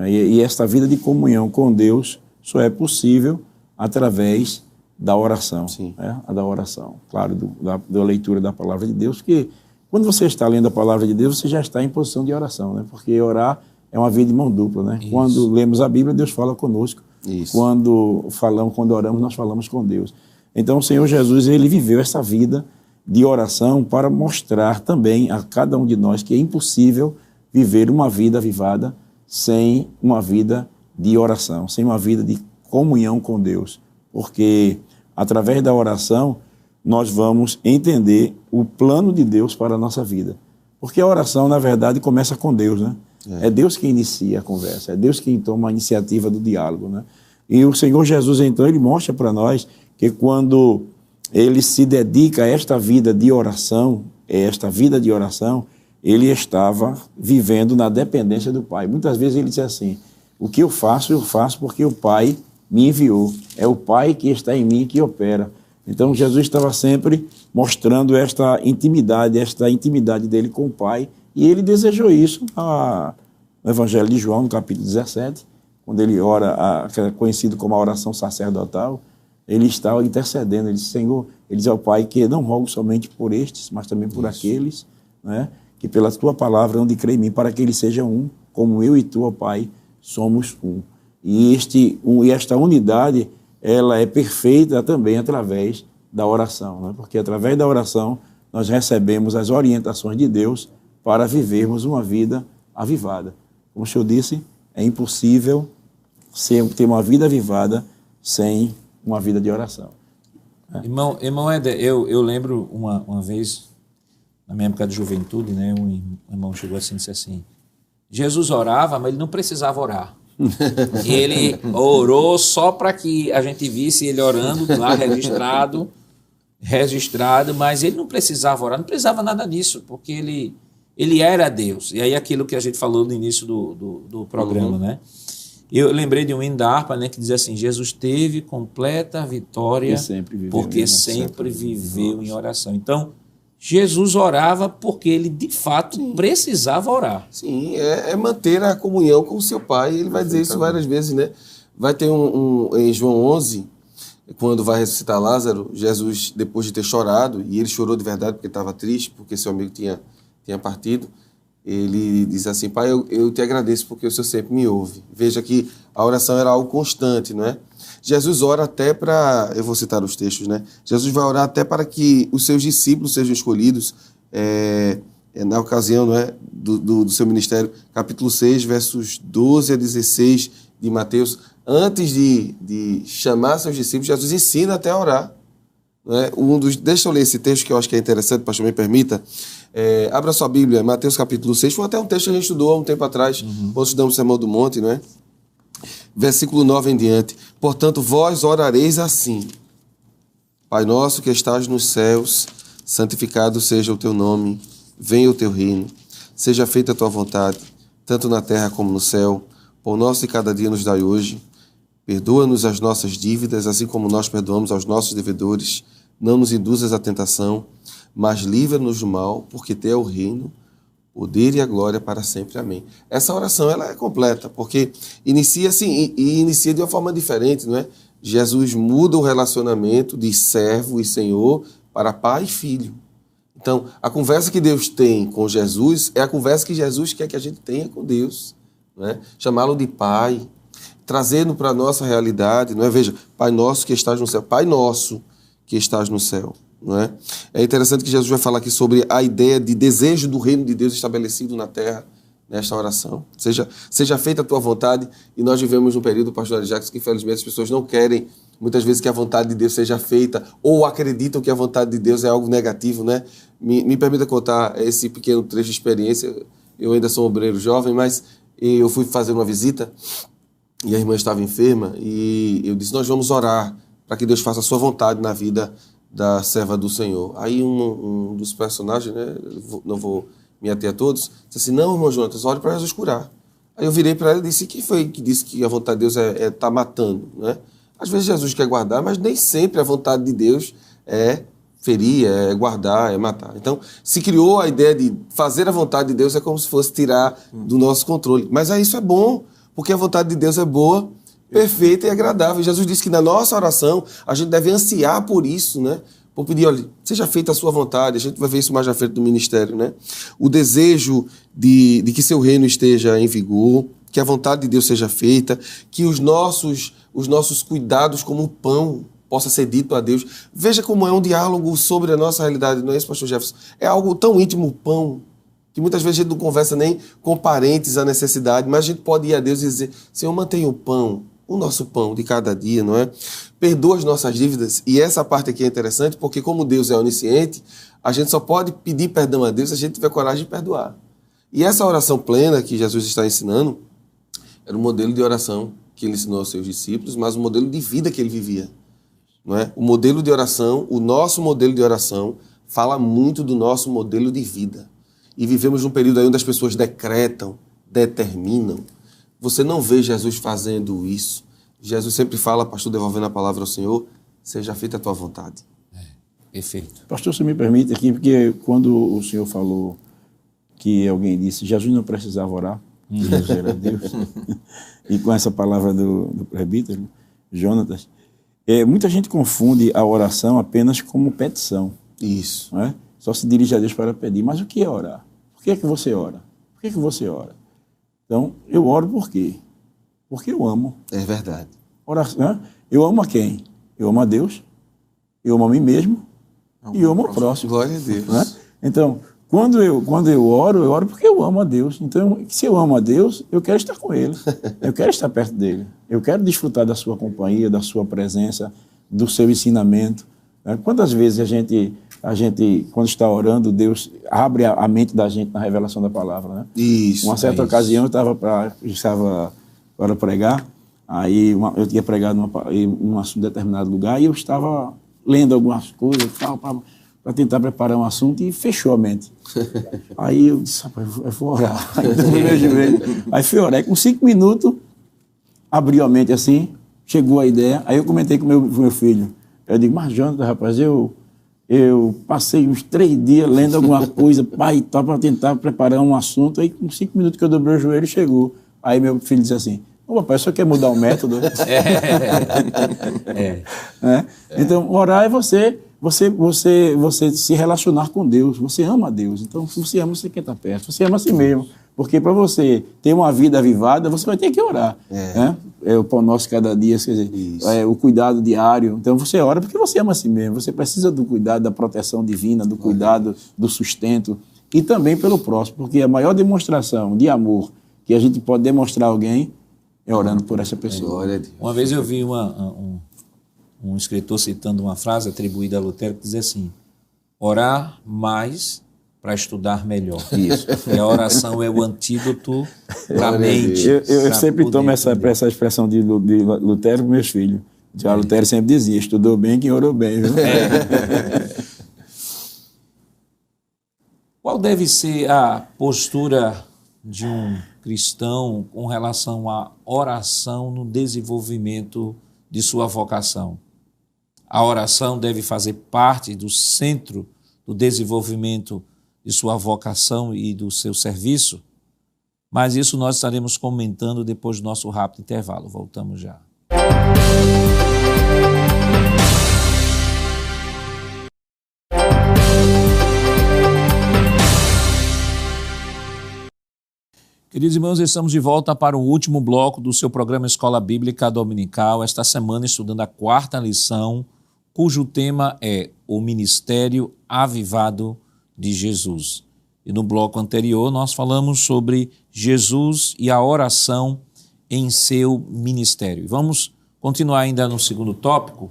E esta vida de comunhão com Deus só é possível através da oração. Da oração, claro, da leitura da palavra de Deus, porque quando você está lendo a palavra de Deus, você já está em posição de oração, né? Porque orar é uma via de mão dupla, né? Isso. Quando lemos a Bíblia, Deus fala conosco. Isso. Quando oramos, nós falamos com Deus. Então, o Senhor Jesus, ele viveu essa vida de oração para mostrar também a cada um de nós que é impossível viver uma vida avivada sem uma vida de oração, sem uma vida de comunhão com Deus. Porque, através da oração, nós vamos entender o plano de Deus para a nossa vida. Porque a oração, na verdade, começa com Deus, né? É Deus que inicia a conversa, é Deus quem toma a iniciativa do diálogo, né? E o Senhor Jesus, então, ele mostra para nós que quando ele se dedica a esta vida de oração, ele estava vivendo na dependência do Pai. Muitas vezes ele diz assim, o que eu faço porque o Pai me enviou. É o Pai que está em mim que opera. Então Jesus estava sempre mostrando esta intimidade dele com o Pai, e ele desejou isso no Evangelho de João, no capítulo 17, quando ele ora, que é conhecido como a oração sacerdotal. Ele estava intercedendo, ele disse, Senhor, ele diz ao Pai que não rogo somente por estes, mas também por aqueles, né, que pela tua palavra hão de crer em mim, para que eles sejam um, como eu e tu, ó Pai, somos um. E esta unidade, ela é perfeita também através da oração, né? Porque através da oração nós recebemos as orientações de Deus para vivermos uma vida avivada. Como o senhor disse, é impossível ter uma vida avivada sem uma vida de oração. Irmão Éder, eu lembro uma vez, na minha época de juventude, né, um irmão chegou assim e disse assim, Jesus orava, mas ele não precisava orar. Ele orou só para que a gente visse ele orando lá registrado, mas ele não precisava orar, não precisava nada disso, porque ele era Deus. E aí aquilo que a gente falou no início do programa, né? Eu lembrei de um hino da harpa, né, que diz assim, Jesus teve completa vitória porque sempre viveu em oração. Então, Jesus orava porque ele, de fato, precisava orar. Sim, é manter a comunhão com o seu Pai. Ele vai dizer isso várias vezes, né? Vai ter em João 11, quando vai ressuscitar Lázaro, Jesus, depois de ter chorado, e ele chorou de verdade porque estava triste, porque seu amigo tinha partido, ele diz assim, Pai, eu te agradeço porque o Senhor sempre me ouve. Veja que a oração era algo constante, não é? Jesus ora até para, eu vou citar os textos, né? Jesus vai orar até para que os seus discípulos sejam escolhidos, na ocasião, não é, do seu ministério, capítulo 6, versos 12 a 16 de Mateus. Antes de chamar seus discípulos, Jesus ensina até a orar. Não é? Deixa eu ler esse texto que eu acho que é interessante, pastor, me permita. Abra sua Bíblia, Mateus capítulo 6, foi até um texto que a gente estudou há um tempo atrás, quando estudamos o Sermão do Monte, não é? Versículo 9 em diante. Portanto, vós orareis assim. Pai nosso que estás nos céus, santificado seja o teu nome, venha o teu reino, seja feita a tua vontade, tanto na terra como no céu. Pão nosso de cada dia nos dai hoje. Perdoa-nos as nossas dívidas, assim como nós perdoamos aos nossos devedores. Não nos induzas à tentação, mas livra-nos do mal, porque teu é o reino, o poder e a glória para sempre. Amém. Essa oração ela é completa, porque inicia assim, e inicia de uma forma diferente, não é? Jesus muda o relacionamento de servo e senhor para pai e filho. Então, a conversa que Deus tem com Jesus é a conversa que Jesus quer que a gente tenha com Deus, não é? Chamá-lo de pai, trazendo para a nossa realidade, não é? Veja, Pai nosso que estás no céu, Pai nosso que estás no céu. Não é? É interessante que Jesus vai falar aqui sobre a ideia de desejo do reino de Deus estabelecido na terra, nesta oração. Seja feita a tua vontade, e nós vivemos num período, pastor Jackson, que infelizmente as pessoas não querem, muitas vezes, que a vontade de Deus seja feita, ou acreditam que a vontade de Deus é algo negativo, né? Me permita contar esse pequeno trecho de experiência. Eu ainda sou um obreiro jovem, mas eu fui fazer uma visita, e a irmã estava enferma, e eu disse, nós vamos orar para que Deus faça a sua vontade na vida da serva do Senhor. Aí um dos personagens, né, não vou me ater a todos, disse assim, não, irmão Jonatas, ore para Jesus curar. Aí eu virei para ela e disse, quem foi que disse que a vontade de Deus é estar matando? Né? Às vezes Jesus quer guardar, mas nem sempre a vontade de Deus é ferir, é guardar, é matar. Então, se criou a ideia de fazer a vontade de Deus é como se fosse tirar do nosso controle. Mas isso é bom, porque a vontade de Deus é boa, perfeita e agradável. Jesus disse que na nossa oração a gente deve ansiar por isso, né? Por pedir, olha, seja feita a sua vontade. A gente vai ver isso mais na frente do ministério, né? O desejo de que seu reino esteja em vigor, que a vontade de Deus seja feita, que os nossos cuidados como o pão possa ser dito a Deus. Veja como é um diálogo sobre a nossa realidade, não é isso, pastor Jefferson? É algo tão íntimo, o pão, que muitas vezes a gente não conversa nem com parentes a necessidade, mas a gente pode ir a Deus e dizer, Senhor, mantenha o pão, o nosso pão de cada dia, não é? Perdoa as nossas dívidas. E essa parte aqui é interessante, porque como Deus é onisciente, a gente só pode pedir perdão a Deus se a gente tiver coragem de perdoar. E essa oração plena que Jesus está ensinando, era um modelo de oração que ele ensinou aos seus discípulos, mas um modelo de vida que ele vivia. Não é? O modelo de oração, o nosso modelo de oração, fala muito do nosso modelo de vida. E vivemos num período aí onde as pessoas decretam, determinam. Você não vê Jesus fazendo isso. Jesus sempre fala, pastor, devolvendo a palavra ao Senhor, seja feita a tua vontade. Perfeito. Pastor, se me permite aqui, porque quando o senhor falou que alguém disse, Jesus não precisava orar, Jesus era Deus, e com essa palavra do presbítero, Jonatas, muita gente confunde a oração apenas como petição. Isso. Não é? Só se dirige a Deus para pedir. Mas o que é orar? Por que é que você ora? Por que é que você ora? Então, eu oro por quê? Porque eu amo. É verdade. Oração, eu amo a quem? Eu amo a Deus, eu amo a mim mesmo e eu amo o próximo. Glória a Deus. Né? Então, quando eu oro porque eu amo a Deus. Então, se eu amo a Deus, eu quero estar com Ele. Eu quero estar perto dEle. Eu quero desfrutar da sua companhia, da sua presença, do seu ensinamento. Quantas vezes a gente, quando está orando, Deus abre a mente da gente na revelação da palavra, né? Isso. Uma certa ocasião eu estava para pregar, aí eu tinha pregado em um determinado lugar e eu estava lendo algumas coisas para tentar preparar um assunto e fechou a mente. Aí eu disse, rapaz, eu vou orar. Aí fui orar. Com 5 minutos, abriu a mente assim, chegou a ideia. Aí eu comentei com o meu filho. Eu digo, mas Jonathan, rapaz, eu passei uns 3 dias lendo alguma coisa para tentar preparar um assunto. Aí com 5 minutos que eu dobrei o joelho, chegou. Aí meu filho disse assim, ô papai, só quer mudar o método? Então, orar é você se relacionar com Deus. Você ama a Deus. Então, se você ama, você quer estar perto. Você ama a si mesmo. Porque para você ter uma vida avivada, você vai ter que orar. É o pão nosso cada dia, quer dizer, o cuidado diário. Então, você ora porque você ama a si mesmo. Você precisa do cuidado, da proteção divina, do cuidado, do sustento. E também pelo próximo. Porque a maior demonstração de amor que a gente pode demonstrar a alguém é orando por essa pessoa. Uma vez eu vi um escritor citando uma frase atribuída a Lutero que diz assim, orar mais para estudar melhor. Isso. E a oração é o antídoto para a mente. Eu sempre tomo essa expressão de Lutero com meus filhos. Já Lutero sempre dizia, estudou bem quem orou bem. Viu? Qual deve ser a postura de um cristão com relação à oração no desenvolvimento de sua vocação? A oração deve fazer parte do centro do desenvolvimento de sua vocação e do seu serviço? Mas isso nós estaremos comentando depois do nosso rápido intervalo. Voltamos já. Queridos irmãos, estamos de volta para o último bloco do seu programa Escola Bíblica Dominical, esta semana estudando a 4ª lição, cujo tema é o Ministério Avivado de Jesus. E no bloco anterior nós falamos sobre Jesus e a oração em seu ministério. Vamos continuar ainda no segundo tópico.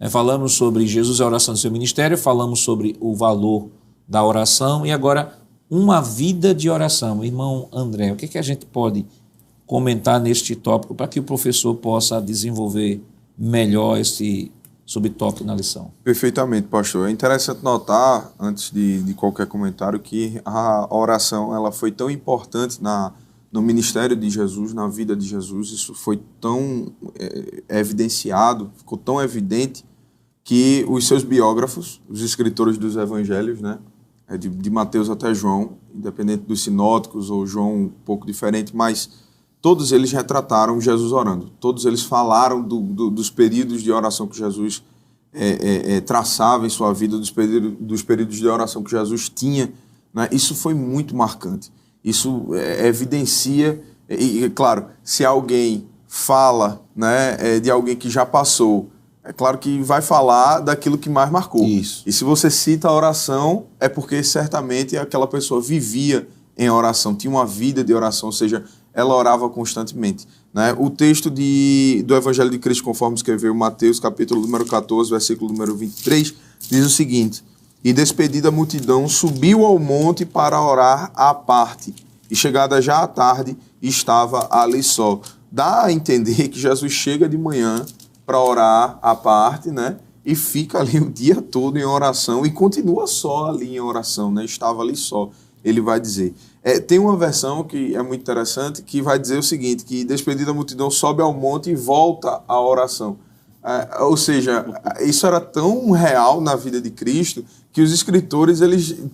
Falamos sobre Jesus e a oração em seu ministério, falamos sobre o valor da oração e agora uma vida de oração. Irmão André, o que a gente pode comentar neste tópico para que o professor possa desenvolver melhor este subtópico na lição? Perfeitamente, pastor. É interessante notar, antes de qualquer comentário, que a oração ela foi tão importante no ministério de Jesus, na vida de Jesus. Isso foi tão evidenciado, ficou tão evidente, que os seus biógrafos, os escritores dos evangelhos, né, de Mateus até João, independente dos sinóticos ou João um pouco diferente, mas todos eles retrataram Jesus orando. Todos eles falaram dos períodos de oração que Jesus traçava em sua vida, dos períodos de oração que Jesus tinha, né? Isso foi muito marcante. Isso evidencia, e claro, se alguém fala, né, de alguém que já passou, é claro que vai falar daquilo que mais marcou. Isso. E se você cita a oração, é porque certamente aquela pessoa vivia em oração, tinha uma vida de oração, ou seja, ela orava constantemente, né? O texto do Evangelho de Cristo, conforme escreveu Mateus, capítulo número 14, versículo número 23, diz o seguinte: e despedida a multidão, subiu ao monte para orar à parte, e chegada já à tarde, estava ali só. Dá a entender que Jesus chega de manhã para orar à parte, né? E fica ali o dia todo em oração e continua só ali em oração, né? Estava ali só, ele vai dizer. Tem uma versão que é muito interessante, que vai dizer o seguinte, que despedida a multidão sobe ao monte e volta à oração. Ou seja, isso era tão real na vida de Cristo que os escritores,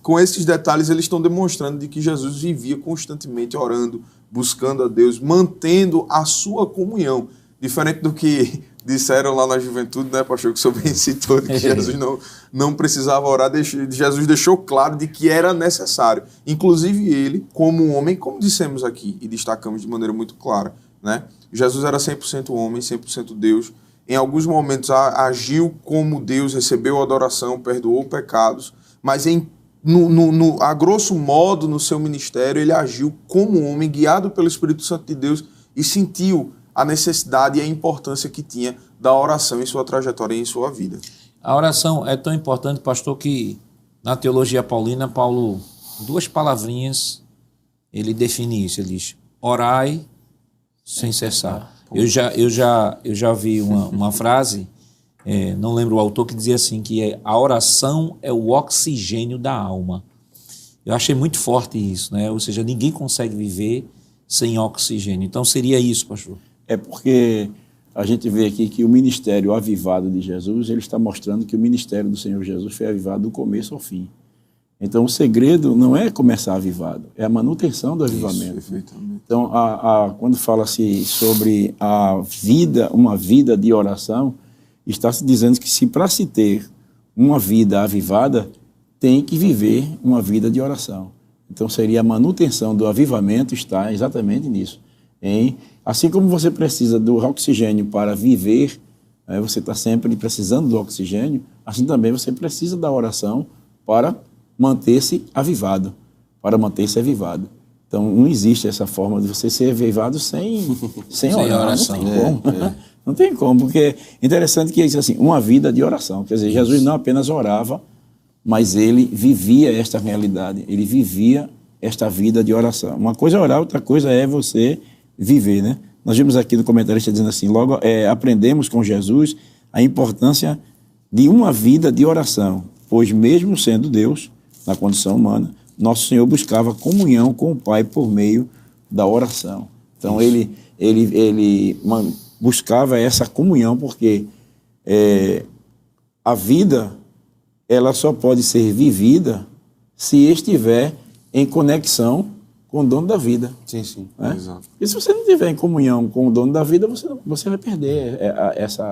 com esses detalhes, eles estão demonstrando de que Jesus vivia constantemente orando, buscando a Deus, mantendo a sua comunhão. Diferente do que disseram lá na juventude, né, pastor, que o senhor bem citou, de que Jesus não precisava orar. Jesus deixou claro de que era necessário. Inclusive ele, como um homem, como dissemos aqui e destacamos de maneira muito clara, né? Jesus era 100% homem, 100% Deus. Em alguns momentos agiu como Deus, recebeu adoração, perdoou pecados, mas a grosso modo no seu ministério ele agiu como homem, guiado pelo Espírito Santo de Deus e sentiu a necessidade e a importância que tinha da oração em sua trajetória e em sua vida. A oração é tão importante, pastor, que na teologia paulina, Paulo, 2 palavrinhas, ele define isso. Ele diz, orai sem cessar. Eu já vi uma frase, não lembro o autor, que dizia assim, que a oração é o oxigênio da alma. Eu achei muito forte isso, né? Ou seja, ninguém consegue viver sem oxigênio. Então seria isso, pastor? É porque a gente vê aqui que o ministério avivado de Jesus, ele está mostrando que o ministério do Senhor Jesus foi avivado do começo ao fim. Então o segredo não é começar avivado, é a manutenção do avivamento. Isso, então, quando fala-se sobre uma vida de oração, está se dizendo que para se ter uma vida avivada, tem que viver uma vida de oração. Então seria a manutenção do avivamento, está exatamente nisso. Assim como você precisa do oxigênio para viver, você está sempre precisando do oxigênio, assim também você precisa da oração para manter-se avivado, Então não existe essa forma de você ser avivado sem orar, oração. Não tem como. Não tem como, porque é interessante que ele diz assim, uma vida de oração. Quer dizer, Jesus não apenas orava, mas ele vivia esta realidade, ele vivia esta vida de oração. Uma coisa é orar, outra coisa é você viver, né? Nós vimos aqui no comentarista dizendo assim, logo aprendemos com Jesus a importância de uma vida de oração, pois mesmo sendo Deus, na condição humana, nosso Senhor buscava comunhão com o Pai por meio da oração. Então ele buscava essa comunhão porque a vida ela só pode ser vivida se estiver em conexão com o dono da vida. Sim, exato. E se você não estiver em comunhão com o dono da vida, você vai perder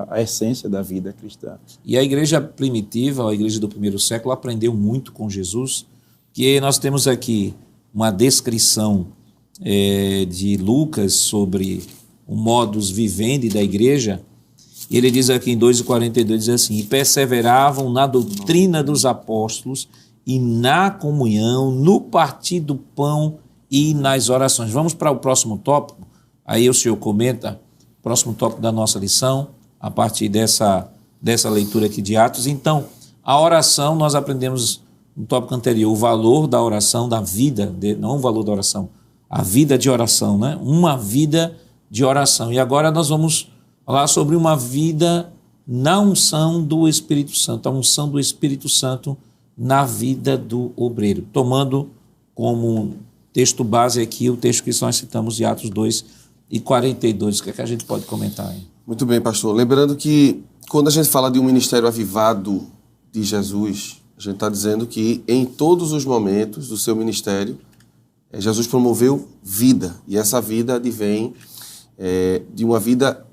a essência da vida cristã. E a igreja primitiva, a igreja do primeiro século, aprendeu muito com Jesus, que nós temos aqui uma descrição de Lucas sobre o modus vivendi da igreja. Ele diz aqui em 2:42, diz assim, e perseveravam na doutrina dos apóstolos e na comunhão, no partir do pão e nas orações. Vamos para o próximo tópico, aí o senhor comenta, próximo tópico da nossa lição, a partir dessa leitura aqui de Atos. Então, a oração, nós aprendemos no tópico anterior, o valor da oração, da vida, não o valor da oração, a vida de oração, né? Uma vida de oração. E agora nós vamos falar sobre uma vida na unção do Espírito Santo, a unção do Espírito Santo na vida do obreiro, tomando como texto base aqui o texto que nós citamos de Atos 2:42. O que é que a gente pode comentar aí? Muito bem, pastor. Lembrando que quando a gente fala de um ministério avivado de Jesus, a gente está dizendo que em todos os momentos do seu ministério, Jesus promoveu vida, e essa vida advém de uma vida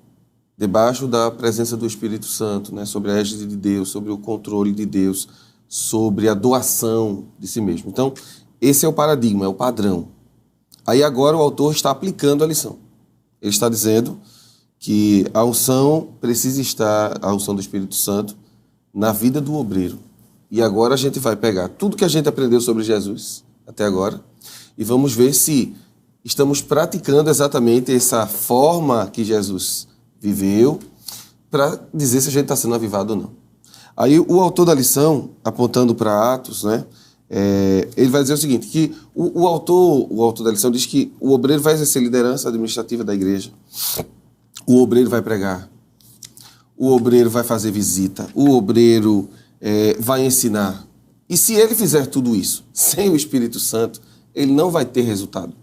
debaixo da presença do Espírito Santo, né? Sobre a égide de Deus, sobre o controle de Deus, sobre a doação de si mesmo. Então, esse é o paradigma, é o padrão. Aí agora o autor está aplicando a lição. Ele está dizendo que a unção precisa estar, a unção do Espírito Santo, na vida do obreiro. E agora a gente vai pegar tudo que a gente aprendeu sobre Jesus até agora e vamos ver se estamos praticando exatamente essa forma que Jesus viveu para dizer se a gente está sendo avivado ou não. Aí o autor da lição, apontando para Atos, né, ele vai dizer o seguinte, que o autor da lição diz que o obreiro vai exercer liderança administrativa da igreja, o obreiro vai pregar, o obreiro vai fazer visita, o obreiro vai ensinar. E se ele fizer tudo isso sem o Espírito Santo, ele não vai ter resultado.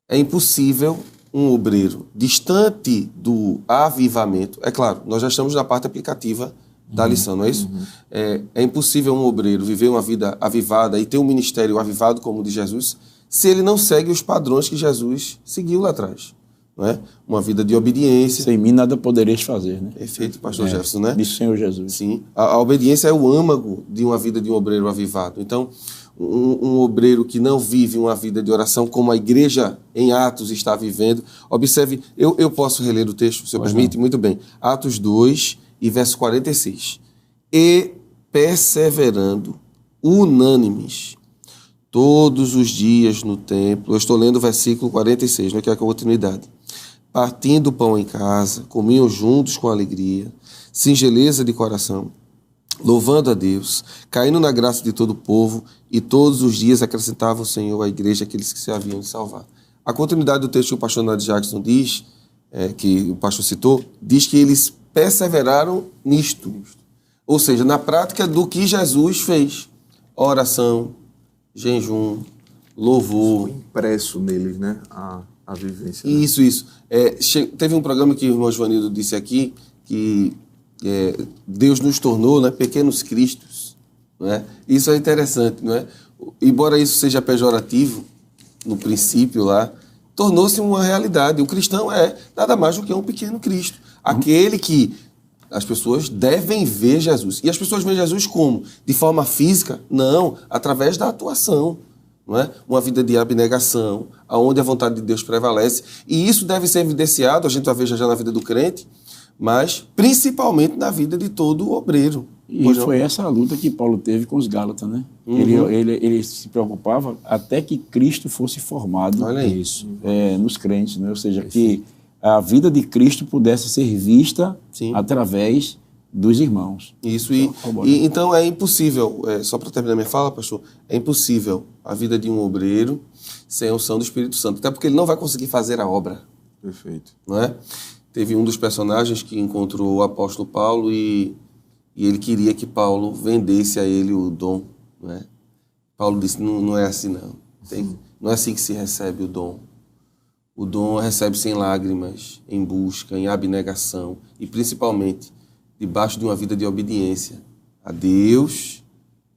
É impossível um obreiro distante do avivamento. É claro, nós já estamos na parte aplicativa da lição, não é isso? É impossível um obreiro viver uma vida avivada e ter um ministério avivado como o de Jesus se ele não segue os padrões que Jesus seguiu lá atrás. Não é? Uma vida de obediência. Sem mim nada podereis fazer, né? Perfeito, pastor Jefferson, né? Isso, Senhor Jesus. Sim. A obediência é o âmago de uma vida de um obreiro avivado. Então, um obreiro que não vive uma vida de oração como a igreja em Atos está vivendo. Observe, eu posso reler o texto, se eu permite? Muito bem. Atos 2 e verso 46. E perseverando, unânimes, todos os dias no templo. Eu estou lendo o versículo 46, não é que é a continuidade. partindo o pão em casa, comiam juntos com alegria, singeleza de coração, louvando a Deus, caindo na graça de todo o povo, e todos os dias acrescentava o Senhor à igreja aqueles que se haviam de salvar. A continuidade do texto que o pastor Nadir Jackson diz, que o pastor citou, diz que eles perseveraram nisto. Ou seja, na prática do que Jesus fez. Oração, jejum, louvor. Foi impresso neles, né? A vivência. Né? Isso. Teve um programa que o irmão Joanildo disse aqui, que Deus nos tornou, né, pequenos cristos. Não é? Isso é interessante, não é? Embora isso seja pejorativo, no princípio lá, tornou-se uma realidade. O cristão é nada mais do que um pequeno Cristo. Aquele que as pessoas devem ver Jesus. E as pessoas veem Jesus como? De forma física? Não, através da atuação. Não é? Uma vida de abnegação, onde a vontade de Deus prevalece. E isso deve ser evidenciado, a gente vai ver já na vida do crente, mas principalmente na vida de todo obreiro. E foi essa a luta que Paulo teve com os Gálatas, né? Uhum. Ele se preocupava até que Cristo fosse formado nos crentes, né? Ou seja, que a vida de Cristo pudesse ser vista através dos irmãos. Isso, então é impossível, só para terminar minha fala, pastor, é impossível a vida de um obreiro sem a unção do Espírito Santo, até porque ele não vai conseguir fazer a obra. Perfeito. Não é? Teve um dos personagens que encontrou o apóstolo Paulo e ele queria que Paulo vendesse a ele o dom. Não é? Paulo disse, não é assim não. Não é assim que se recebe o dom. O dom recebe-se em lágrimas, em busca, em abnegação e principalmente debaixo de uma vida de obediência a Deus,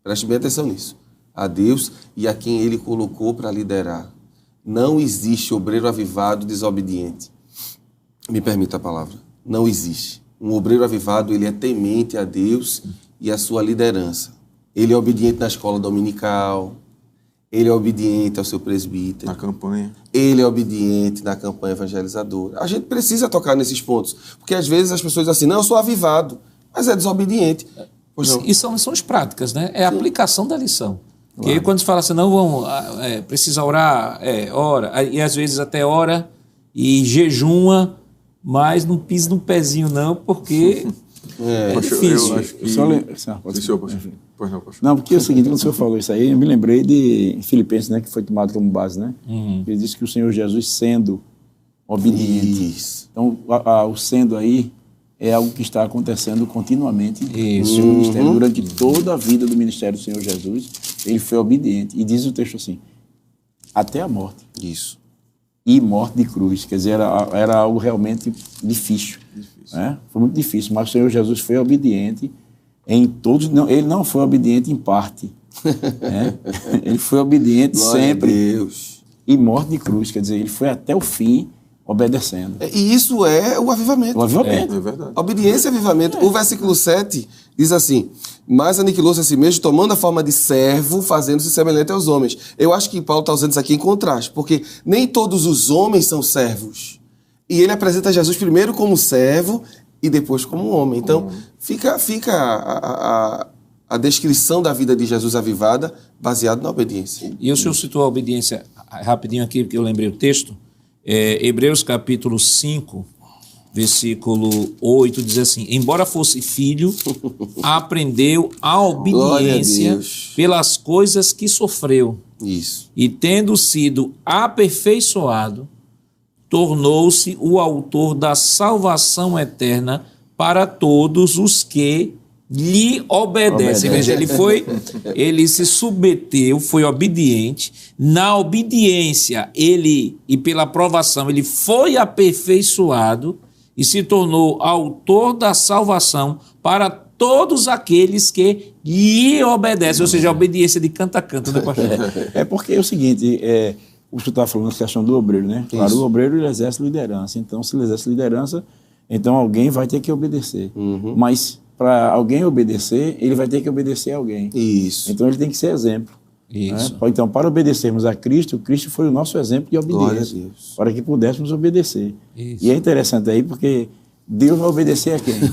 preste bem atenção nisso, a Deus e a quem Ele colocou para liderar. Não existe obreiro avivado desobediente. Me permita a palavra. Não existe. Um obreiro avivado, ele é temente a Deus e a sua liderança. Ele é obediente na escola dominical, ele é obediente ao seu presbítero. Na campanha. Ele é obediente na campanha evangelizadora. A gente precisa tocar nesses pontos, porque às vezes as pessoas dizem assim, não, eu sou avivado, mas é desobediente. E são lições práticas, né? É a aplicação da lição. Porque aí quando se fala assim, não, precisa orar, ora, e às vezes até ora e jejuma, mas não pisa no pezinho não, porque é difícil. Eu acho que... Não, porque é o seguinte, quando o senhor falou isso aí, eu me lembrei de Filipenses, né, que foi tomado como base, né? Ele disse que o Senhor Jesus sendo obediente. Isso. Então, o sendo aí é algo que está acontecendo continuamente no seu ministério. Durante toda a vida do ministério do Senhor Jesus, ele foi obediente. E diz o texto assim, até a morte. Isso. E morte de cruz. Quer dizer, era algo realmente difícil. Né? Foi muito difícil, mas o Senhor Jesus foi obediente em todos. Não, ele não foi obediente em parte. Né? Ele foi obediente sempre. Glória a Deus. E morte de cruz. Quer dizer, ele foi até o fim obedecendo. E isso é o avivamento. O avivamento. É verdade. Obediência e avivamento. O versículo 7 diz assim, mas aniquilou-se a si mesmo, tomando a forma de servo, fazendo-se semelhante aos homens. Eu acho que Paulo está usando isso aqui em contraste, porque nem todos os homens são servos. E ele apresenta Jesus primeiro como servo e depois como homem. Então, fica a descrição da vida de Jesus avivada baseada na obediência. E o senhor citou a obediência rapidinho aqui, porque eu lembrei o texto. Hebreus capítulo 5, versículo 8, diz assim, embora fosse filho, aprendeu a obediência pelas coisas que sofreu. Isso. E tendo sido aperfeiçoado, tornou-se o autor da salvação eterna para todos os que lhe obedecem. Veja, ele se submeteu, foi obediente. Na obediência, e pela aprovação, ele foi aperfeiçoado e se tornou autor da salvação para todos aqueles que lhe obedecem. Ou seja, a obediência de canto a canto, né, pastor? É porque é o seguinte, o senhor estava falando da questão do obreiro, né? Claro, o obreiro ele exerce liderança. Então, se ele exerce liderança, então alguém vai ter que obedecer. Mas para alguém obedecer, ele vai ter que obedecer a alguém. Isso. Então ele tem que ser exemplo. Isso. Né? Então, para obedecermos a Cristo, Cristo foi o nosso exemplo de obediência, para que pudéssemos obedecer. Isso. E é interessante aí porque Deus vai obedecer a quem? Né?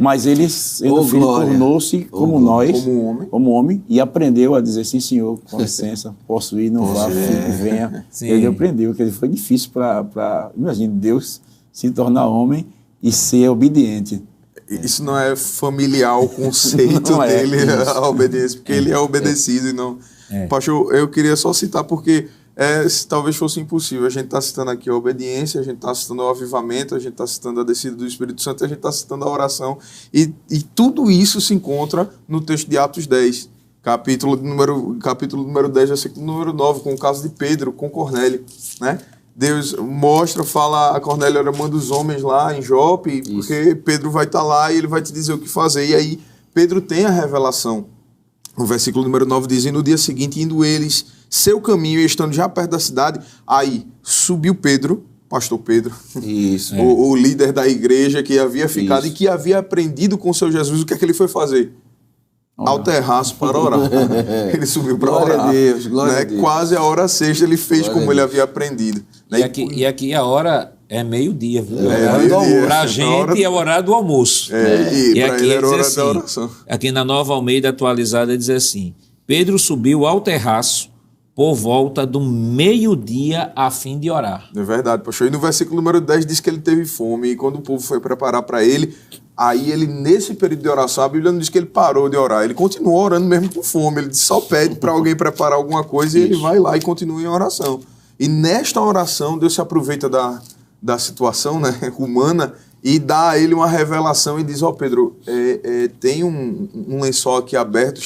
Mas ele, sendo filho, tornou-se como nós, como homem, e aprendeu a dizer, sim, senhor, com licença, posso ir, não vá, venha. Sim. Ele aprendeu, que foi difícil para... Imagina, Deus se tornar homem e ser obediente. Isso não é familiar o conceito dele, a obediência, porque ele é obedecido e não... Pastor, eu queria só citar porque talvez fosse impossível. A gente está citando aqui a obediência, a gente está citando o avivamento, a gente está citando a descida do Espírito Santo, a gente está citando a oração. E tudo isso se encontra no texto de Atos 10, capítulo número 10, versículo número 9, com o caso de Pedro, com Cornélio, né? Deus fala a Cornélio, manda os homens lá em Jope, porque Pedro vai estar lá e ele vai te dizer o que fazer. E aí Pedro tem a revelação. O versículo número 9 diz, e no dia seguinte, indo eles seu caminho e estando já perto da cidade, aí subiu Pedro, pastor Pedro, o líder da igreja que havia ficado e que havia aprendido com o seu Jesus, o que é que ele foi fazer? Ao terraço para orar. Ele subiu para orar. Glória a Deus, glória a Deus. Quase a hora sexta ele fez como ele havia aprendido. E aqui a hora é meio-dia, viu? Para a gente é o horário do almoço. E para ele era a hora assim, da oração. Aqui na Nova Almeida atualizada diz assim, Pedro subiu ao terraço por volta do meio-dia a fim de orar. É verdade, pastor. E no versículo número 10 diz que ele teve fome e quando o povo foi preparar para ele, aí ele, nesse período de oração, a Bíblia não diz que ele parou de orar, ele continuou orando mesmo com fome, ele só pede para alguém preparar alguma coisa e ele vai lá e continua em oração. E nesta oração, Deus se aproveita da situação, né, humana e dá a ele uma revelação e diz, Pedro, tem um lençol aqui aberto,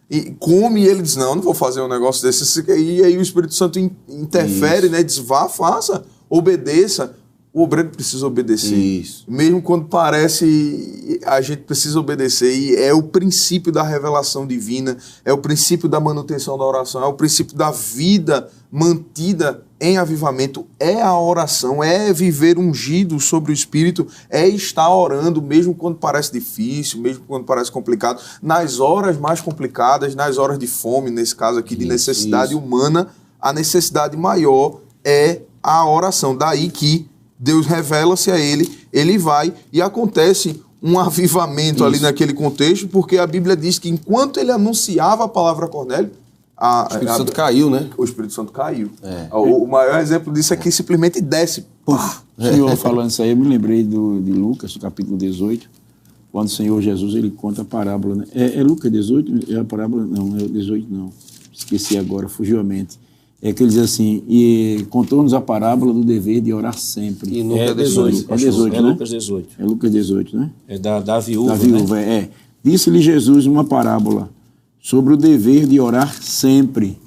e come, e ele diz, não vou fazer um negócio desse, e aí o Espírito Santo interfere, né, diz, vá, faça, obedeça. O obreiro precisa obedecer. Isso. Mesmo quando parece, a gente precisa obedecer. E é o princípio da revelação divina, é o princípio da manutenção da oração, é o princípio da vida mantida em avivamento. É a oração, é viver ungido sobre o Espírito, é estar orando, mesmo quando parece difícil, mesmo quando parece complicado. Nas horas mais complicadas, nas horas de fome, nesse caso aqui, de necessidade humana, a necessidade maior é a oração. Daí que Deus revela-se a ele vai e acontece um avivamento ali naquele contexto, porque a Bíblia diz que enquanto ele anunciava a palavra a Cornélio, o Espírito Santo caiu, né? O Espírito Santo caiu. O maior exemplo disso é que simplesmente desce. O Senhor falando isso aí, eu me lembrei de Lucas, no capítulo 18, quando o Senhor Jesus ele conta a parábola. Né? É Lucas 18? É a parábola? Não, é 18 não. Esqueci agora, fugiu a mente. É que ele diz assim, e contou-nos a parábola do dever de orar sempre. E nunca é 18. É 18, né? Lucas 18. É Lucas 18, né? É da viúva, da viúva, né? Disse-lhe Jesus uma parábola sobre o dever de orar sempre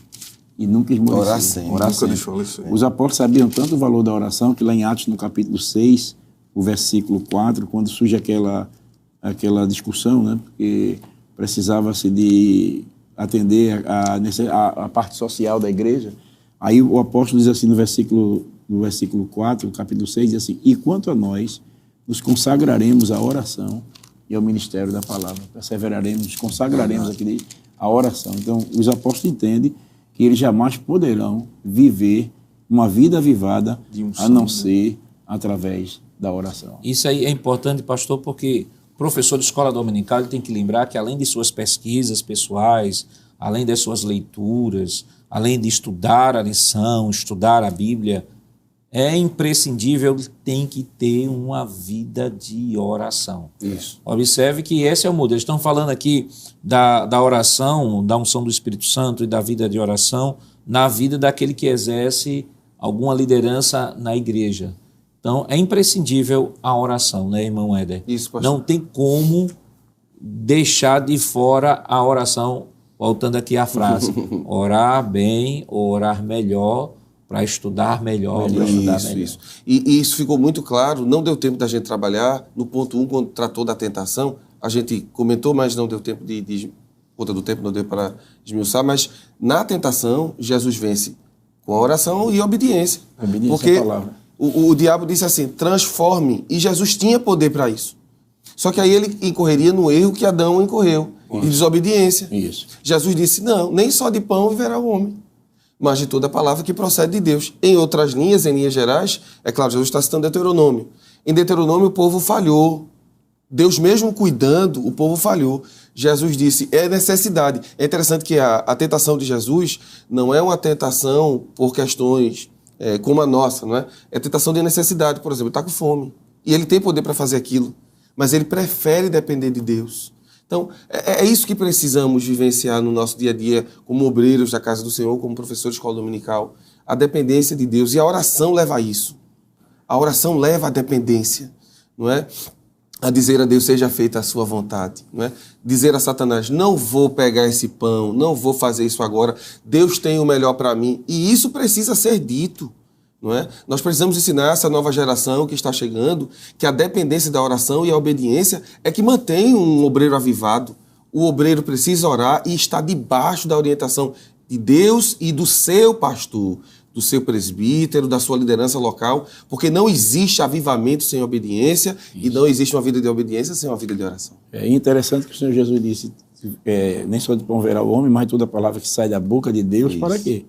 e nunca esmorecer. Orar sempre. Orar sempre. Os apóstolos sabiam tanto o valor da oração que lá em Atos, no capítulo 6, o versículo 4, quando surge aquela discussão, né? Porque precisava-se de atender a parte social da igreja. Aí o apóstolo diz assim no versículo 4, capítulo 6, diz assim, e quanto a nós, nos consagraremos à oração e ao ministério da palavra. Perseveraremos, nos consagraremos aqui à oração. Então, os apóstolos entendem que eles jamais poderão viver uma vida avivada a não ser através da oração. Isso aí é importante, pastor, porque professor de escola dominical ele tem que lembrar que além de suas pesquisas pessoais, além das suas leituras, além de estudar a lição, estudar a Bíblia, é imprescindível, tem que ter uma vida de oração. Isso. Observe que esse é o modelo. Estão falando aqui da oração, da unção do Espírito Santo e da vida de oração na vida daquele que exerce alguma liderança na igreja. Então, é imprescindível a oração, né, irmão Éder? Isso, pastor. Não tem como deixar de fora a oração, voltando aqui à frase, orar bem ou orar melhor para estudar melhor, para estudar melhor. Isso. E isso ficou muito claro, não deu tempo da gente trabalhar, no ponto 1, quando tratou da tentação, a gente comentou, mas não deu tempo conta do tempo, não deu para esmiuçar, mas na tentação, Jesus vence com a oração e a obediência. Obediência à palavra. O diabo disse assim, transforme, e Jesus tinha poder para isso. Só que aí ele incorreria no erro que Adão incorreu, de desobediência. Isso. Jesus disse, não, nem só de pão viverá o homem, mas de toda palavra que procede de Deus. Em outras linhas, em linhas gerais, é claro, Jesus está citando Deuteronômio. Em Deuteronômio, o povo falhou. Deus mesmo cuidando, o povo falhou. Jesus disse, é necessidade. É interessante que a tentação de Jesus não é uma tentação por questões como a nossa, não é? É tentação de necessidade, por exemplo, ele está com fome. E ele tem poder para fazer aquilo, mas ele prefere depender de Deus. Então, é isso que precisamos vivenciar no nosso dia a dia, como obreiros da casa do Senhor, como professores de escola dominical. A dependência de Deus. E a oração leva a isso. A oração leva à dependência, não é? A dizer a Deus, seja feita a sua vontade, não é? Dizer a Satanás, não vou pegar esse pão, não vou fazer isso agora, Deus tem o melhor para mim. E isso precisa ser dito, não é? Nós precisamos ensinar essa nova geração que está chegando que a dependência da oração e a obediência é que mantém um obreiro avivado. O obreiro precisa orar e estar debaixo da orientação de Deus e do seu pastor, do seu presbítero, da sua liderança local, porque não existe avivamento sem obediência e não existe uma vida de obediência sem uma vida de oração. É interessante que o Senhor Jesus disse, nem só de pão verá o homem, mas toda palavra que sai da boca de Deus, para quê?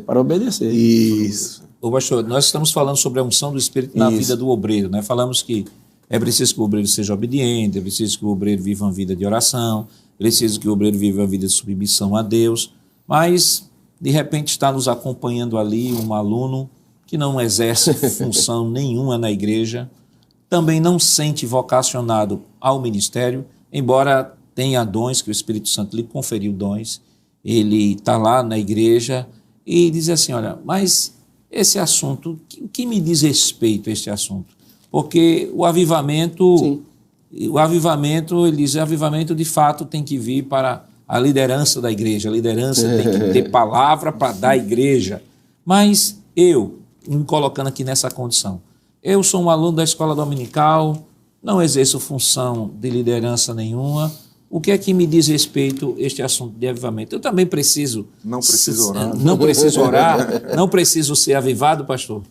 Para obedecer. Isso. Ô, pastor, nós estamos falando sobre a unção do Espírito na vida do obreiro, né? Falamos que é preciso que o obreiro seja obediente, é preciso que o obreiro viva uma vida de oração, é preciso que o obreiro viva uma vida de submissão a Deus, mas de repente está nos acompanhando ali um aluno que não exerce função nenhuma na igreja, também não sente vocacionado ao ministério, embora tenha dons que o Espírito Santo lhe conferiu dons, ele está lá na igreja e diz assim, olha, mas esse assunto, o que me diz respeito a este assunto? Porque o avivamento, ele diz, o avivamento de fato tem que vir para a liderança da igreja, a liderança tem que ter palavra para dar à igreja. Mas eu, me colocando aqui nessa condição, eu sou um aluno da escola dominical, não exerço função de liderança nenhuma, o que é que me diz respeito este assunto de avivamento? Eu também preciso... Não preciso orar. Não preciso orar, não preciso ser avivado, pastor?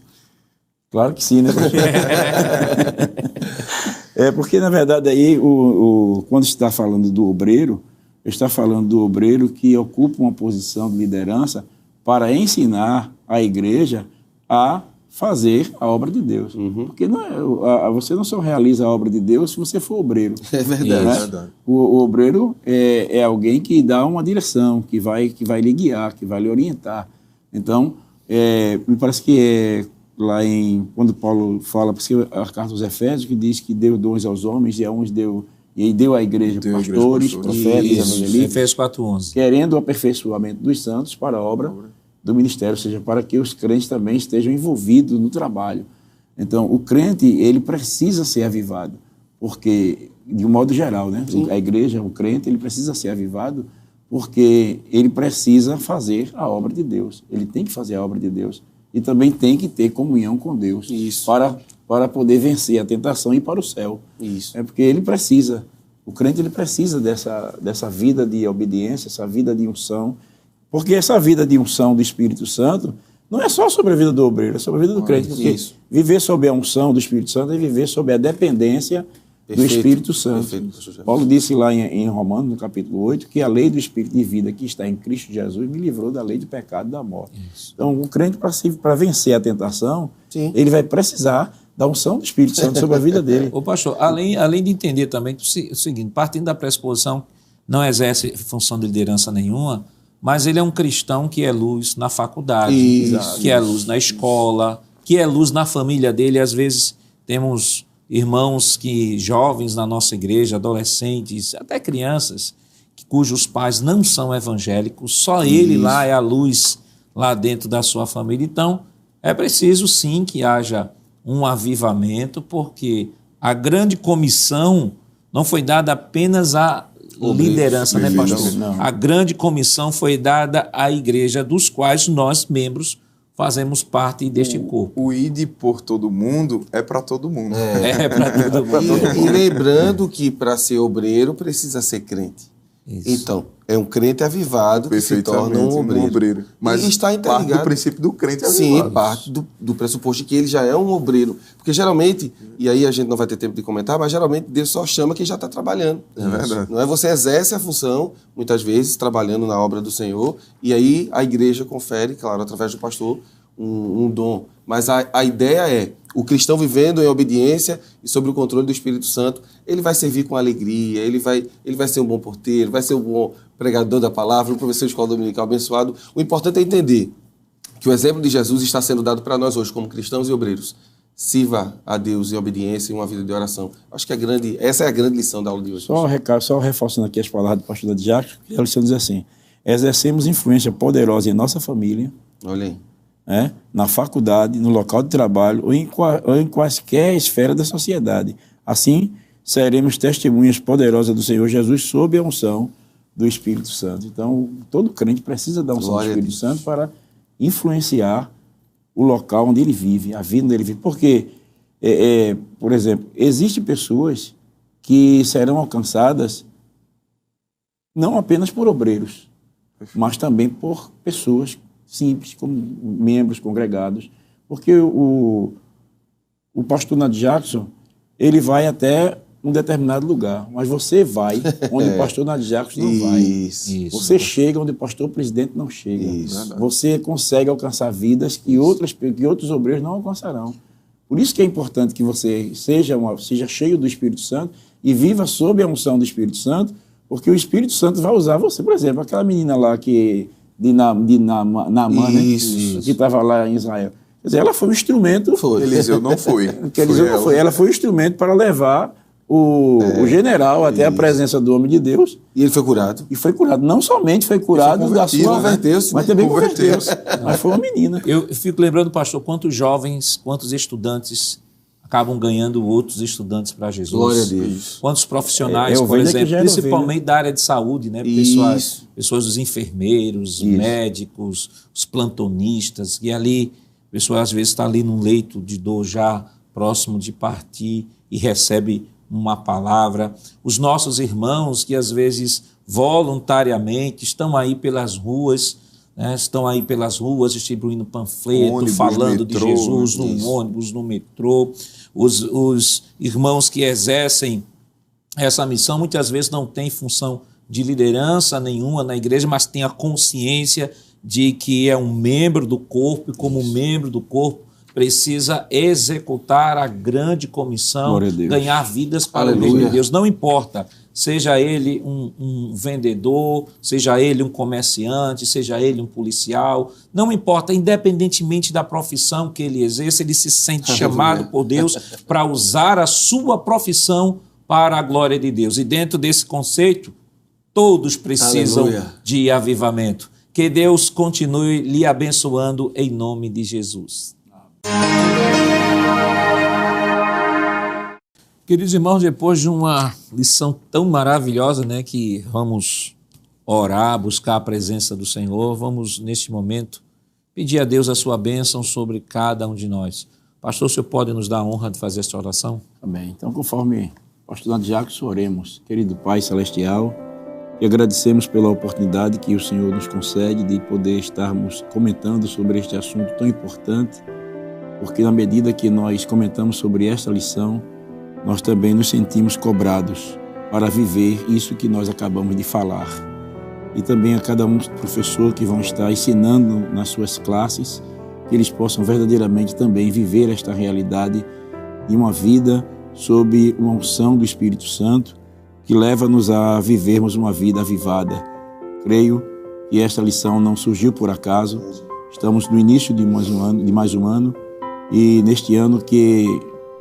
Claro que sim, né? Porque, na verdade, aí, quando está falando do obreiro, está falando do obreiro que ocupa uma posição de liderança para ensinar a igreja a fazer a obra de Deus. Porque você não só realiza a obra de Deus se você for obreiro. É verdade. Né? É verdade. O obreiro é alguém que dá uma direção, que vai lhe guiar, que vai lhe orientar. Então, me parece que lá quando Paulo fala, porque a carta aos Efésios, que diz que deu dons aos homens e a uns deu... E aí deu à igreja pastores, profetas, evangelistas, Efésios 4:11. Querendo o aperfeiçoamento dos santos para a obra do ministério, ou seja, para que os crentes também estejam envolvidos no trabalho. Então, o crente, ele precisa ser avivado, porque, de um modo geral, né? A igreja, o crente, ele precisa ser avivado porque ele precisa fazer a obra de Deus. Ele tem que fazer a obra de Deus e também tem que ter comunhão com Deus para poder vencer a tentação e ir para o céu. Isso. É porque ele precisa, o crente ele precisa dessa vida de obediência, essa vida de unção, porque essa vida de unção do Espírito Santo não é só sobre a vida do obreiro, é sobre a vida do crente, porque viver sob a unção do Espírito Santo é viver sob a dependência do Espírito Santo. Paulo disse lá em Romanos, no capítulo 8, que a lei do Espírito de vida que está em Cristo Jesus me livrou da lei do pecado e da morte. Então, o crente, para vencer a tentação, ele vai precisar da unção do Espírito Santo sobre a vida dele. Ô pastor, além de entender também o seguinte, partindo da pressuposição, não exerce função de liderança nenhuma, mas ele é um cristão que é luz na faculdade, que é luz na escola, que é luz na família dele. Às vezes temos irmãos jovens na nossa igreja, adolescentes, até crianças, cujos pais não são evangélicos, só ele lá é a luz lá dentro da sua família. Então, é preciso sim que haja um avivamento, porque a grande comissão não foi dada apenas à liderança, né, pastor? Não. A grande comissão foi dada à igreja, dos quais nós, membros, fazemos parte deste corpo. O ide por todo mundo é para todo mundo. É para todo mundo. E lembrando que para ser obreiro precisa ser crente. Isso. Então, é um crente avivado que se torna um obreiro. Mas está interligado. Parte do princípio do crente avivado. Sim, parte do pressuposto de que ele já é um obreiro. Porque geralmente, e aí a gente não vai ter tempo de comentar, mas geralmente Deus só chama quem já está trabalhando. É verdade. Não é? Você exerce a função, muitas vezes, trabalhando na obra do Senhor, e aí a igreja confere, claro, através do pastor, um dom, mas a ideia é o cristão vivendo em obediência e sob o controle do Espírito Santo, ele vai servir com alegria, ele vai ser um bom porteiro, vai ser um bom pregador da palavra, um professor de escola dominical abençoado. O importante é entender que o exemplo de Jesus está sendo dado para nós hoje, como cristãos e obreiros. Sirva a Deus em obediência e uma vida de oração. Acho que essa é a grande lição da aula de hoje. Só reforçando aqui as palavras do pastor Adjacson, que a lição diz assim: exercemos influência poderosa em nossa família, olha aí, na faculdade, no local de trabalho ou em quaisquer esfera da sociedade. Assim, seremos testemunhas poderosas do Senhor Jesus sob a unção do Espírito Santo. Então, todo crente precisa da unção do Espírito Santo para influenciar o local onde ele vive, a vida onde ele vive. Porque, por exemplo, existem pessoas que serão alcançadas não apenas por obreiros, mas também por pessoas simples, como membros congregados. Porque o pastor Nath Jackson, ele vai até um determinado lugar, mas você vai onde o pastor Nath Jackson não vai. Isso. Você chega onde o pastor presidente não chega. Isso. Você consegue alcançar vidas que outros obreiros não alcançarão. Por isso que é importante que você seja cheio do Espírito Santo e viva sob a unção do Espírito Santo, porque o Espírito Santo vai usar você. Por exemplo, aquela menina lá de Naamã, né? Que estava lá em Israel. Quer dizer, ela foi um instrumento... Eliseu não foi. Ela foi um instrumento para levar o general até a presença do homem de Deus. E ele foi curado. E foi curado. Não somente foi curado da sua... Converteu-se. Mas também converteu-se. Mas foi uma menina. Eu fico lembrando, pastor, quantos jovens, quantos estudantes acabam ganhando outros estudantes para Jesus. Glória a Deus. Quantos profissionais, por exemplo, principalmente da área de saúde, né? Pessoas, os enfermeiros, médicos, os plantonistas, e ali, a pessoa às vezes está ali num leito de dor já próximo de partir e recebe uma palavra. Os nossos irmãos que às vezes voluntariamente estão aí pelas ruas, né? Estão aí pelas ruas distribuindo panfleto, ônibus, falando metrô, de Jesus no ônibus, no metrô. Os irmãos que exercem essa missão muitas vezes não têm função de liderança nenhuma na igreja, mas têm a consciência de que é um membro do corpo e como membro do corpo precisa executar a grande comissão, ganhar vidas para o reino de Deus. Não importa, seja ele um vendedor, seja ele um comerciante, seja ele um policial, não importa, independentemente da profissão que ele exerce, ele se sente chamado por Deus para usar a sua profissão para a glória de Deus. E dentro desse conceito, todos precisam de avivamento. Que Deus continue lhe abençoando em nome de Jesus. Queridos irmãos, depois de uma lição tão maravilhosa, né, que vamos orar, buscar a presença do Senhor, vamos neste momento pedir a Deus a sua bênção sobre cada um de nós. Pastor, o senhor pode nos dar a honra de fazer esta oração? Amém. Então, conforme o pastor Jackson, oremos. Querido Pai Celestial, e agradecemos pela oportunidade que o Senhor nos concede de poder estarmos comentando sobre este assunto tão importante, porque na medida que nós comentamos sobre esta lição, nós também nos sentimos cobrados para viver isso que nós acabamos de falar. E também a cada um professor que vão estar ensinando nas suas classes, que eles possam verdadeiramente também viver esta realidade de uma vida sob uma unção do Espírito Santo, que leva-nos a vivermos uma vida avivada. Creio que esta lição não surgiu por acaso. Estamos no início de mais um ano, e neste ano que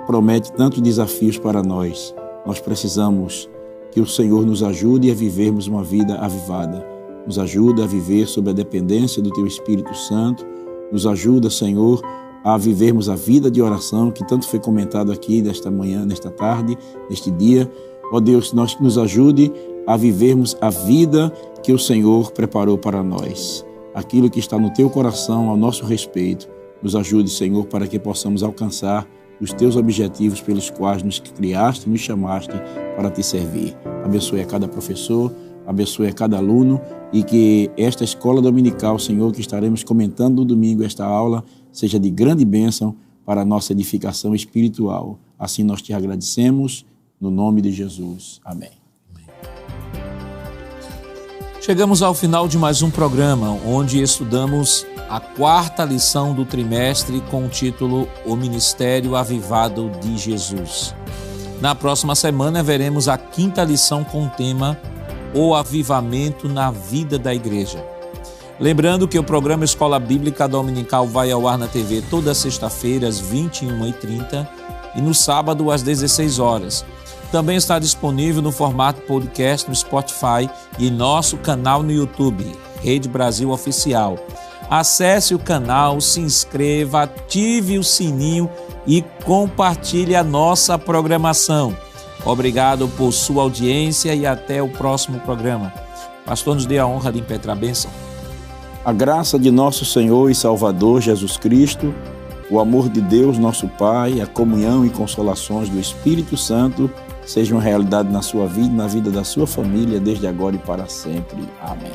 promete tantos desafios para nós, nós precisamos que o Senhor nos ajude a vivermos uma vida avivada. Nos ajuda a viver sob a dependência do Teu Espírito Santo. Nos ajuda, Senhor, a vivermos a vida de oração que tanto foi comentado aqui nesta manhã, nesta tarde, neste dia. Ó Deus, nos ajude a vivermos a vida que o Senhor preparou para nós. Aquilo que está no Teu coração ao nosso respeito. Nos ajude, Senhor, para que possamos alcançar os Teus objetivos pelos quais nos criaste e nos chamaste para Te servir. Abençoe a cada professor, abençoe a cada aluno, e que esta escola dominical, Senhor, que estaremos comentando no domingo, esta aula, seja de grande bênção para a nossa edificação espiritual. Assim nós Te agradecemos, no nome de Jesus. Amém. Chegamos ao final de mais um programa, onde estudamos a 4ª lição do trimestre com o título O Ministério Avivado de Jesus. Na próxima semana veremos a 5ª lição com o tema O Avivamento na Vida da Igreja. Lembrando que o programa Escola Bíblica Dominical vai ao ar na TV toda sexta-feira às 21h30 e no sábado às 16 horas. Também está disponível no formato podcast no Spotify e em nosso canal no YouTube, Rede Brasil Oficial. Acesse o canal, se inscreva, ative o sininho e compartilhe a nossa programação. Obrigado por sua audiência e até o próximo programa. Pastor, nos dê a honra de impetrar a bênção. A graça de nosso Senhor e Salvador Jesus Cristo, o amor de Deus, nosso Pai, a comunhão e consolações do Espírito Santo sejam realidade na sua vida e na vida da sua família, desde agora e para sempre. Amém.